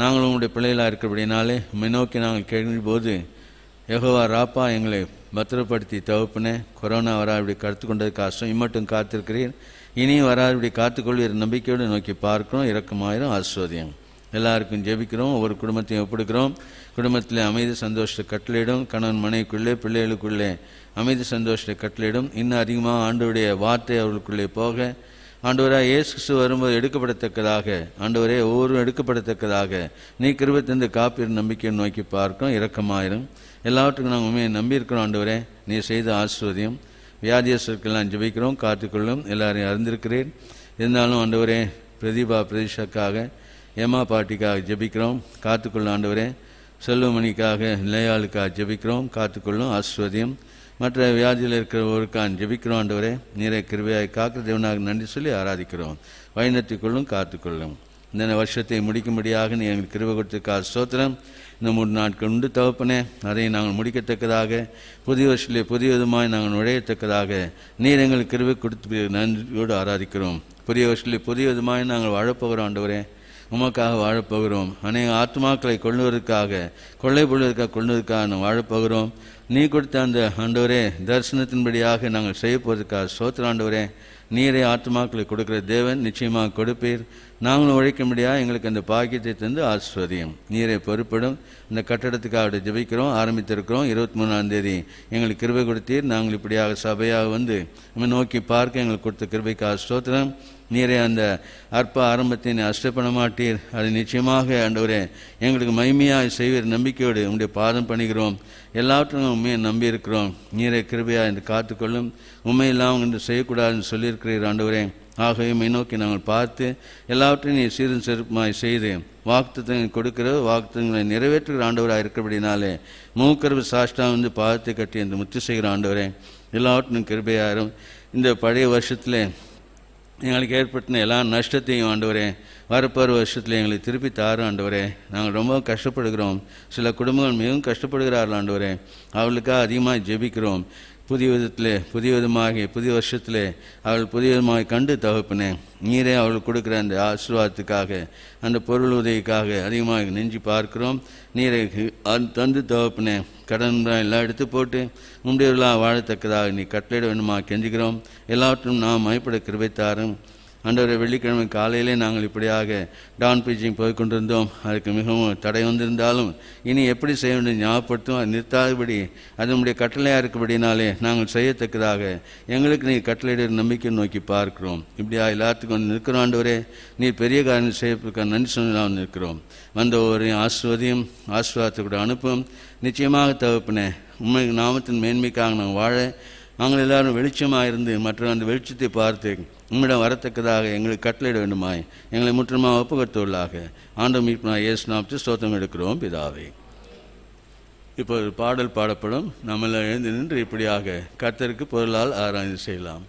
நாங்களும் உங்களுடைய பிள்ளைகளாக இருக்கிறபடினாலே உம்மை நோக்கி நாங்கள் கேள்விப்போது யெகோவா ராப்பா எங்களை பத்திரப்படுத்தி தகப்பனே, கொரோனா வராபடி கருத்து கொண்டது கஷ்டம் இம்மட்டும் காத்திருக்கிறீர். இனியும் வராதபடி காத்துக்கொள்கிற நம்பிக்கையோடு நோக்கி பார்க்கிறோம். இரக்கமாயிரும் ஆஸ்வதியம். எல்லாருக்கும் ஜெபிக்கிறோம். ஒவ்வொரு குடும்பத்தையும் ஒப்படுக்கிறோம். குடும்பத்தில் அமைதி சந்தோஷத்தை கட்டளையிடும். கணவன் மனைவிக்குள்ளே பிள்ளைகளுக்குள்ளே அமைதி சந்தோஷத்தை கட்டளையிடும். இன்னும் அதிகமாக ஆண்டவருடைய வார்த்தை அவர்களுக்குள்ளே போக ஆண்டவராக இயேசு கிறிஸ்து வரும்போது எடுக்கப்படத்தக்கதாக ஆண்டவரே ஒவ்வொரு எடுக்கப்படத்தக்கதாக நீ கிருபை தந்து காப்பீர் நம்பிக்கையை நோக்கி பார்க்கிறோம். இரக்கமாயிரும். எல்லாவற்றுக்கும் நாங்கள் உண்மையை நம்பியிருக்கிறோம். ஆண்டவரே, நீ செய்த ஆசீர்வாதம். வியாதியஸ்தருக்கெல்லாம் ஜெபிக்கிறோம். காத்துக்கொள்ளும். எல்லாரையும் அறிந்திருக்கிறேன். இருந்தாலும் ஆண்டவரே, பிரதீஷாக்காக ஏமா பாட்டிக்காக ஜெபிக்கிறோம். காத்துக்கொள்ளும். ஆண்டவரே, செல்வமணிக்காக நிலையாளுக்காக ஜெபிக்கிறோம். காத்துக்கொள்ளும். ஆசீர்வாதம். மற்ற வியாதியில் இருக்கிறவருக்கான் ஜெபிக்கிறோம். ஆண்டவரே, நீரை கிருபையாய் காக்கிற தேவனாக நன்றி சொல்லி ஆராதிக்கிறோம். வழிநடத்திக்கொள்ளும். காத்துக்கொள்ளும். இந்த வருஷத்தை முடிக்கும்படியாக நீ எங்களுக்கு கிருபை கொடுத்ததுக்காக ஸ்தோத்திரம். இந்த 3 நாட்கள் உண்டு தகப்பனே, அதை நாங்கள் முடிக்கத்தக்கதாக புதிய வருஷத்திலே புதிய விதமாய் நாங்கள் நுழையத்தக்கதாக நீர் எங்களுக்கு கிருபை கொடுத்து நன்றியோடு ஆராதிக்கிறோம். புதிய வருஷத்திலே புதிய விதமாய் நாங்கள் வாழப்போகிறோம். ஆண்டவரே, உமக்காக வாழப்போகிறோம். அநேக ஆத்மாக்களை கொள்வதற்காக கொள்ளை பொழுவதற்காக கொள்வதற்காக நாங்கள் வாழப்போகிறோம். நீ கொடுத்த அந்த ஆண்டவரே தரிசனத்தின்படியாக நாங்கள் செய்ய போவதற்காக ஸ்தோத்திரம். ஆண்டவரே, நீரே ஆத்மாக்களை கொடுக்கிற தேவன், நிச்சயமாக கொடுப்பீர். நாங்களும் உழைக்கும்படியாக எங்களுக்கு அந்த பாக்கியத்தை தந்து ஆசீர்வதியும். நீரை பொறுப்படும். இந்த கட்டடத்துக்காக ஜெபிக்கிறோம். ஆரம்பித்திருக்கிறோம். 23ஆம் தேதி எங்களுக்கு கிருபை கொடுத்தீர். நாங்கள் இப்படியாக சபையாக வந்து நம்ம நோக்கி பார்க்க எங்களுக்கு கொடுத்த கிருபைக்காக ஸ்தோத்திரம். நீரே அந்த அற்ப ஆரம்பத்தை அஷ்டப்பட மாட்டீர். அது நிச்சயமாக ஆண்டவரே எங்களுக்கு மகிமையாக செய்வீர் நம்பிக்கையோடு உங்களுடைய பாதம் பண்ணுகிறோம். எல்லாவற்றும் உண்மையை நம்பி இருக்கிறோம். நீரை கிருபையாக என்று காத்துக்கொள்ளும். உண்மையெல்லாம் என்று செய்யக்கூடாதுன்னு சொல்லியிருக்கிறீர். ஆண்டவரே, ஆகவே மை நோக்கி நாங்கள் பார்த்து எல்லாவற்றையும் நீ சீரும் செருப்புமாய் செய்து வாக்குத்தத்தங்களை கொடுக்கிற வாக்குத்தங்களை நிறைவேற்றுகிற ஆண்டவராக இருக்கிறபடினாலே மூக்கரவு சாஷ்டா வந்து பாதத்தை கட்டி என்று முத்து செய்கிற ஆண்டவரே, எல்லாவற்றும் கிருபையாரும். இந்த பழைய வருஷத்தில் எங்களுக்கு ஏற்பட்ட எல்லா நஷ்டத்தையும் ஆண்டவரே வரப்போகிற வருஷத்தில் எங்களுக்கு திருப்பி தாரும். ஆண்டவரே, நாங்கள் ரொம்ப கஷ்டப்படுகிறோம். சில குடும்பங்கள் மிகவும் கஷ்டப்படுகிறார்கள். ஆண்டவரே, அவர்களுக்காக அதிகமாக ஜெபிக்கிறோம். புதிய விதமாகி புதிய வருஷத்திலே அவள் புதிய விதமாக கண்டு தகப்பனே, நீரே அவள் கொடுக்குற அந்த ஆசீர்வாதத்துக்காக, அந்த பொருள் உதவிக்காக அதிகமாக நெஞ்சு பார்க்கிறோம். நீரை தந்து தகப்பனே, கடன் எல்லாம் எடுத்து போட்டு உண்டையவர்களாக வாழத்தக்கதாக நீ கட்டளையிட வேண்டுமா கெஞ்சுகிறோம். எல்லாவற்றும் நாம் மயப்பட கிருபைத்தாரும். ஆண்டவரை, வெள்ளிக்கிழமை காலையிலே நாங்கள் இப்படியாக டான் பீச்சிங் போய் கொண்டிருந்தோம். அதுக்கு மிகவும் தடை வந்திருந்தாலும் இனி எப்படி செய்ய வேண்டும் ஞாபகப்படுத்தும். அது நிறுத்தாதபடி அது நம்முடைய கட்டளையாக இருக்கபடினாலே நாங்கள் செய்யத்தக்கதாக எங்களுக்கு நீ கட்டளையிட நம்பிக்கை நோக்கி பார்க்கிறோம். இப்படியா எல்லாத்துக்கும் வந்து நிற்கிறோம். ஆண்டவரே, நீர் பெரிய காரியம் செய்யறதுக்காக நன்றி சொல்லி நாம் நிற்கிறோம். வந்த ஒவ்வொருவரையும் ஆசீர்வாதத்தை கூட அனுப்பும். நிச்சயமாக தகப்பனே, உண்மை நாமத்தின் மேன்மைக்காக நாங்கள் வாழ நாங்கள் எல்லாரும் வெளிச்சமாக இருந்து மற்ற அந்த வெளிச்சத்தை பார்த்து உம்மிடம் வரத்தக்கதாக எங்களுக்கு கட்டளையிட வேண்டுமாய் எங்களை முற்றிலுமாக ஒப்புக்கொடுத்துள்ளாக ஆண்டவர் மீட்பனாகிய இயேசு நாமத்தில் ஸ்தோத்திரம் எடுக்கிறோம் பிதாவே. இப்போ ஒரு பாடல் பாடப்படும். நம்மள எழுந்து நின்று இப்படியாக கர்த்தருக்கு பொருளால் ஆராய்ச்சி செய்யலாம்.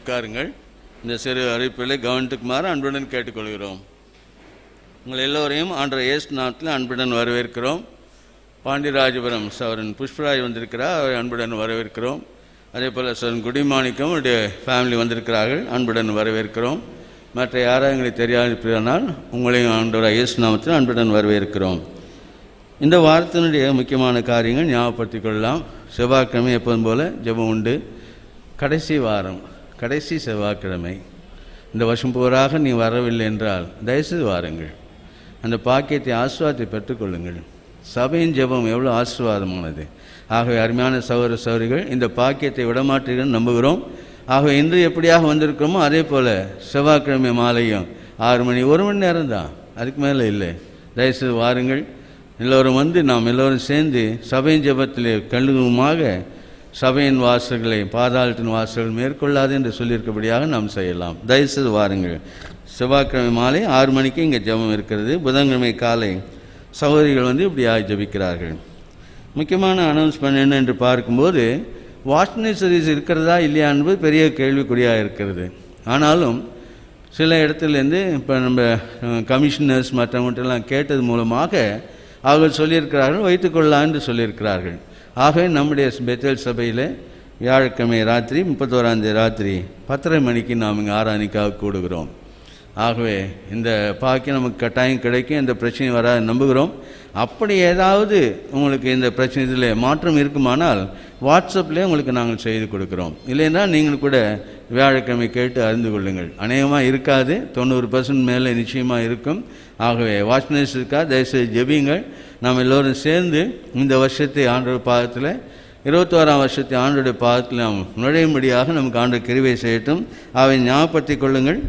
உட்காருங்கள். இந்த சிறு அறிவிப்புகளை கவனத்துக்குமாறு அன்புடன் கேட்டுக்கொள்கிறோம். உங்கள் எல்லோரையும் ஆண்டவர் இயேசு நாமத்தில் அன்புடன் வரவேற்கிறோம். பாண்டிராஜபுரம் சவரன் புஷ்பராஜ் வந்திருக்கிறார், அவரை அன்புடன் வரவேற்கிறோம். அதே போல் சவரன் குடிமாணிக்கம் அவருடைய ஃபேமிலி வந்திருக்கிறார்கள், அன்புடன் வரவேற்கிறோம். மற்ற யாராவது எங்களுக்கு தெரியாதிருப்பதனால் உங்களையும் ஆண்டவர் இயேசு நாமத்தில் அன்புடன் வரவேற்கிறோம். இந்த வாரத்தினுடைய முக்கியமான காரியங்கள் ஞாபகப்படுத்திக் கொள்ளலாம். செவ்வாய்க்கிழமை எப்போதும் போல் ஜெபம் உண்டு. கடைசி வாரம், கடைசி செவ்வாய்க்கிழமை. இந்த வருஷம் பூராக நீ வரவில்லை என்றால் தயவுசெய்து வாருங்கள். அந்த பாக்கியத்தை ஆசீர்வாதத்தை பெற்றுக்கொள்ளுங்கள். சபையின் ஜெபம் எவ்வளோ ஆசீர்வாதமானது. ஆகவே அருமையான சகோதர சகோதரிகள், இந்த பாக்கியத்தை விடமாட்டீர்கள் நம்புகிறோம். ஆகவே இன்று எப்படியாக வந்திருக்கிறோமோ அதே போல் செவ்வாய்க்கிழமை மாலையும் 6 மணி, 1 மணி நேரம் தான், அதுக்கு மேலே இல்லை. தயவுசெய்து வாருங்கள். எல்லோரும் வந்து நாம் எல்லோரும் சேர்ந்து சபையின் ஜெபத்திலே கண்ணுமாக சபையின் வாசல்களை பாதாளத்தின் வாசல்கள் மேற்கொள்ளாது என்று சொல்லியிருக்கபடியாக நாம் செய்யலாம். தயவுசெய்து வாருங்கள். செவ்வாய்க்கிழமை மாலை 6 மணிக்கு இங்கே ஜெபம் இருக்கிறது. புதன்கிழமை காலை சகோதரிகள் வந்து இப்படியாக ஜெபிக்கிறார்கள். முக்கியமான அனௌன்ஸ்மெண்ட் என்ன என்று பார்க்கும்போது, வாட்ச்மேன் சர்வீஸ் இருக்கிறதா இல்லையா என்பது பெரிய கேள்விக்குறியாக இருக்கிறது. ஆனாலும் சில இடத்துலேருந்து இப்போ நம்ம கமிஷனர்ஸ் மற்றவங்கள்ட்டெல்லாம் கேட்டது மூலமாக அவர்கள் சொல்லியிருக்கிறார்கள், வைத்துக்கொள்ளலாம் என்று சொல்லியிருக்கிறார்கள். ஆகவே நம்முடைய பெத்தேல் சபையில் வியாழக்கிழமை ராத்திரி 31 ராத்திரி 10:30 மணிக்கு நாம் இங்கே ஆராதனைக்காக கூடுகிறோம். ஆகவே இந்த பாக்கியம் நமக்கு கட்டாயம் கிடைக்கும், இந்த பிரச்சனை வராது நம்புகிறோம். அப்படி ஏதாவது உங்களுக்கு இந்த பிரச்சனை இதில் மாற்றம் இருக்குமானால் வாட்ஸ்அப்லேயே உங்களுக்கு நாங்கள் செய்து கொடுக்குறோம். இல்லைன்னா நீங்கள் கூட வியாழக்கிழமை கேட்டு அறிந்து கொள்ளுங்கள். அநேகமாக இருக்காது, 90% மேலே நிச்சயமாக இருக்கும். ஆகவே வாட்ச்மேன்ஸ் இருக்கா, தயவுசெய்து ஜெபியுங்கள். நாம் எல்லோரும் சேர்ந்து இந்த வருஷத்தை ஆண்டவர் பாதத்தில் 21ஆம் வருஷத்தை ஆண்டோடைய பாதத்தில் நாம் நுழையும்படியாக நமக்கு ஆண்டு கிருபை செய்யட்டும். அவை ஞாபகப்படுத்தி கொள்ளுங்கள்.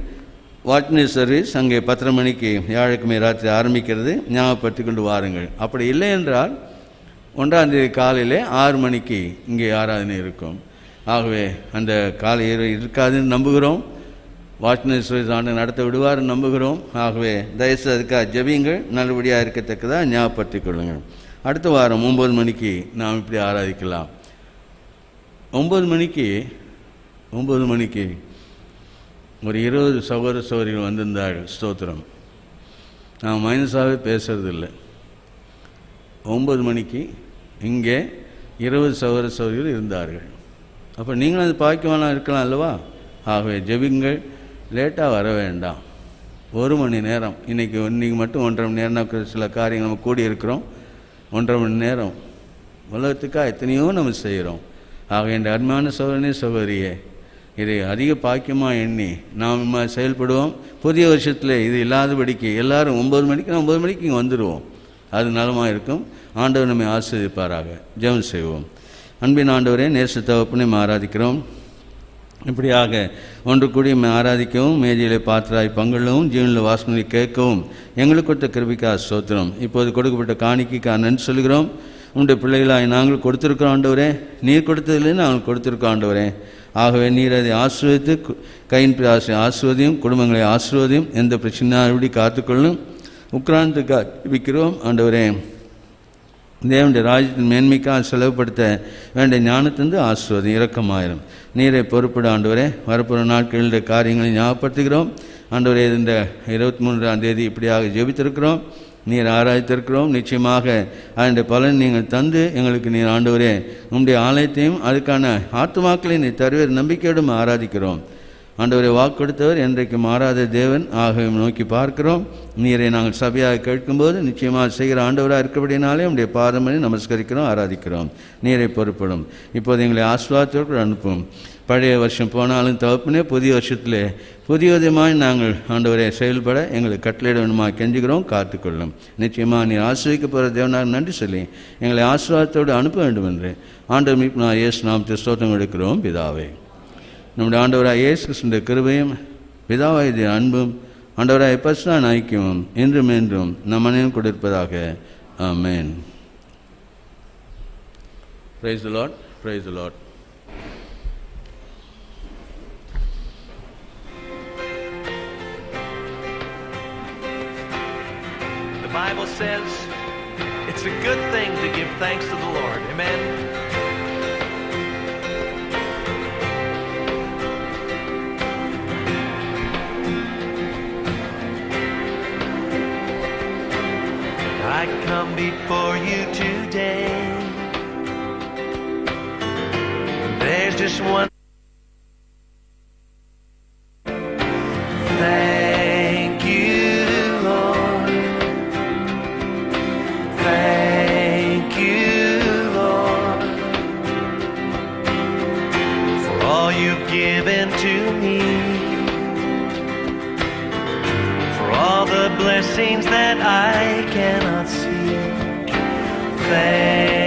வாட்ச்மேன் சர்வீஸ் அங்கே 10:30 மணிக்கு வியாழக்கிழமை ராத்திரி ஆரம்பிக்கிறது, ஞாபகப்படுத்தி கொண்டு வாருங்கள். அப்படி இல்லை என்றால் 1ஆம் தேதி காலையில் 6 மணிக்கு இங்கே ஆராதனை இருக்கும். ஆகவே அந்த காலை இருக்காதுன்னு நம்புகிறோம். வாட்ச்மேன் சர்வீஸ் ஆண்டு நடத்த விடுவார் நம்புகிறோம். ஆகவே தயவுசெய்து அதுக்காக ஜெபியுங்கள், நல்லபடியாக இருக்கத்தக்கதாக ஞாபகப்படுத்தி கொள்ளுங்கள். அடுத்த வாரம் 9 மணிக்கு நாம் இப்படி ஆராதிக்கலாம். 9 மணிக்கு ஒரு 20 சகோதர சகோதரிகள் வந்திருந்தார்கள். ஸ்தோத்திரம். நான் மைனஸாகவே பேசுறதில்லை. 9 மணிக்கு இங்கே 20 சகோதர சகோதரிகள் இருந்தார்கள். அப்போ நீங்களும் அது பாக்கியமாக இருக்கலாம் அல்லவா? ஆகவே ஜெபிங்கள், லேட்டாக வர வேண்டாம். 1 மணி நேரம், இன்றைக்கி மட்டும் 1.5 மணி நேரம் சில காரியங்கள் நம்ம கூடி இருக்கிறோம். 1.5 மணி நேரம் உலகத்துக்காக எத்தனையோ நம்ம செய்கிறோம். ஆக என் அருமையான சகோதரனே சகோதரியே, இதை அதிக பாக்கியமாக எண்ணி நாம் செயல்படுவோம். புதிய வருஷத்தில் இது இல்லாதபடிக்கு எல்லாரும் 9 மணிக்கு இங்கே வந்துடுவோம். அது நலமாக இருக்கும். ஆண்டவர் நம்மை ஆசீர்வதிப்பாராக. ஜெபம் செய்வோம். அன்பின் ஆண்டவரே, நேச தகப்பனை ஆராதிக்கிறோம். இப்படியாக ஒன்று கூடி ஆராதிக்கவும், மேஜையிலே பாத்திராய் பங்கொள்ளவும், ஜீவனில் வாசனை கேட்கவும் எங்களுக்கு கொடுத்த கிருபைக்காக ஸ்தோத்திரம். இப்போது கொடுக்கப்பட்ட காணிக்கைக்காக நன்றி சொல்கிறோம். உங்களுடைய பிள்ளைகளாய் நாங்கள் கொடுத்துருக்கிறோம் ஆண்டவரே. நீர் கொடுத்ததில்லைன்னு நாங்கள் கொடுத்துருக்கோம் ஆண்டவரே. ஆகவே நீர் அதை ஆசீர்வதித்து கையின் பிராசை ஆசீர்வதியும், குடும்பங்களை ஆசீர்வதியும், எந்த பிரச்சனையாபடி காத்துக்கொள்ளும். உக்ராந்தத்துக்காக விற்கிறோம் ஆண்டவரே. தேவனுடைய ராஜ்யத்தின் மேன்மைக்காக செலவுப்படுத்த வேண்டிய ஞானத்திலிருந்து ஆசீர்வதியும், இரக்கமாயிரும். நீரை பொறுப்பிட ஆண்டவரே. வரப்போகிற நாட்களில் காரியங்களை ஞாபகப்படுத்துகிறோம் ஆண்டவரே. இந்த 23ஆம் தேதி இப்படியாக ஜெபித்திருக்கிறோம், நீர் ஆராய்த்திருக்கிறோம். நிச்சயமாக அதனுடைய பலன் நீங்கள் தந்து எங்களுக்கு நீர் ஆண்டவரே உங்களுடைய ஆலயத்தையும் அதுக்கான ஆத்துமாக்களை நீர் தருவேர் நம்பிக்கையோடும் ஆராதிக்கிறோம் ஆண்டவரை. வாக்கு கொடுத்தவர் என்றைக்கு மாறாத தேவன். ஆகவே நோக்கி பார்க்கிறோம். நீரை நாங்கள் சபையாக கேட்கும்போது நிச்சயமாக செய்கிற ஆண்டவராக இருக்கபடினாலே உங்களுடைய பாதமணி நமஸ்கரிக்கிறோம், ஆராதிக்கிறோம். நீரை பொறுப்படும். இப்போது எங்களை ஆசீர்வாதத்தோடு அனுப்பும். பழைய வருஷம் போனாலும் தகப்பனே, புதிய வருஷத்திலே புதிய விதமாய் நாங்கள் ஆண்டவரை செயல்பட எங்களுக்கு கட்டளையிட வேண்டுமா கெஞ்சுகிறோம். காத்துக்கொள்ளும். நிச்சயமாக நீர் ஆசிர்வதிக்க போகிற தேவனாக நன்றி சொல்லி எங்களை ஆசீர்வாதத்தோடு அனுப்ப வேண்டும் என்று ஆண்டவர் மீட்பு இயேசு நாமத்தை ஸ்தோத்திரம் எடுக்கிறோம் பிதாவே. நம்முடைய ஆண்டவராக இயேசு கிறிஸ்துவின் கிருபையும் பிதாவாகிய அன்பும் ஆண்டவராக பரிசுத்த ஐக்கியமும் என்றும் என்றும் நம் அனைவரும் கொடுப்பதாக. ஆமென். Praise the Lord. Praise the Lord. The Bible says it's a good thing to give thanks to the Lord. Amen. I come before you today. There's just one. Thank you, Lord. Thank you, Lord, for all you've given to me, for all the blessings that I cannot see. Thank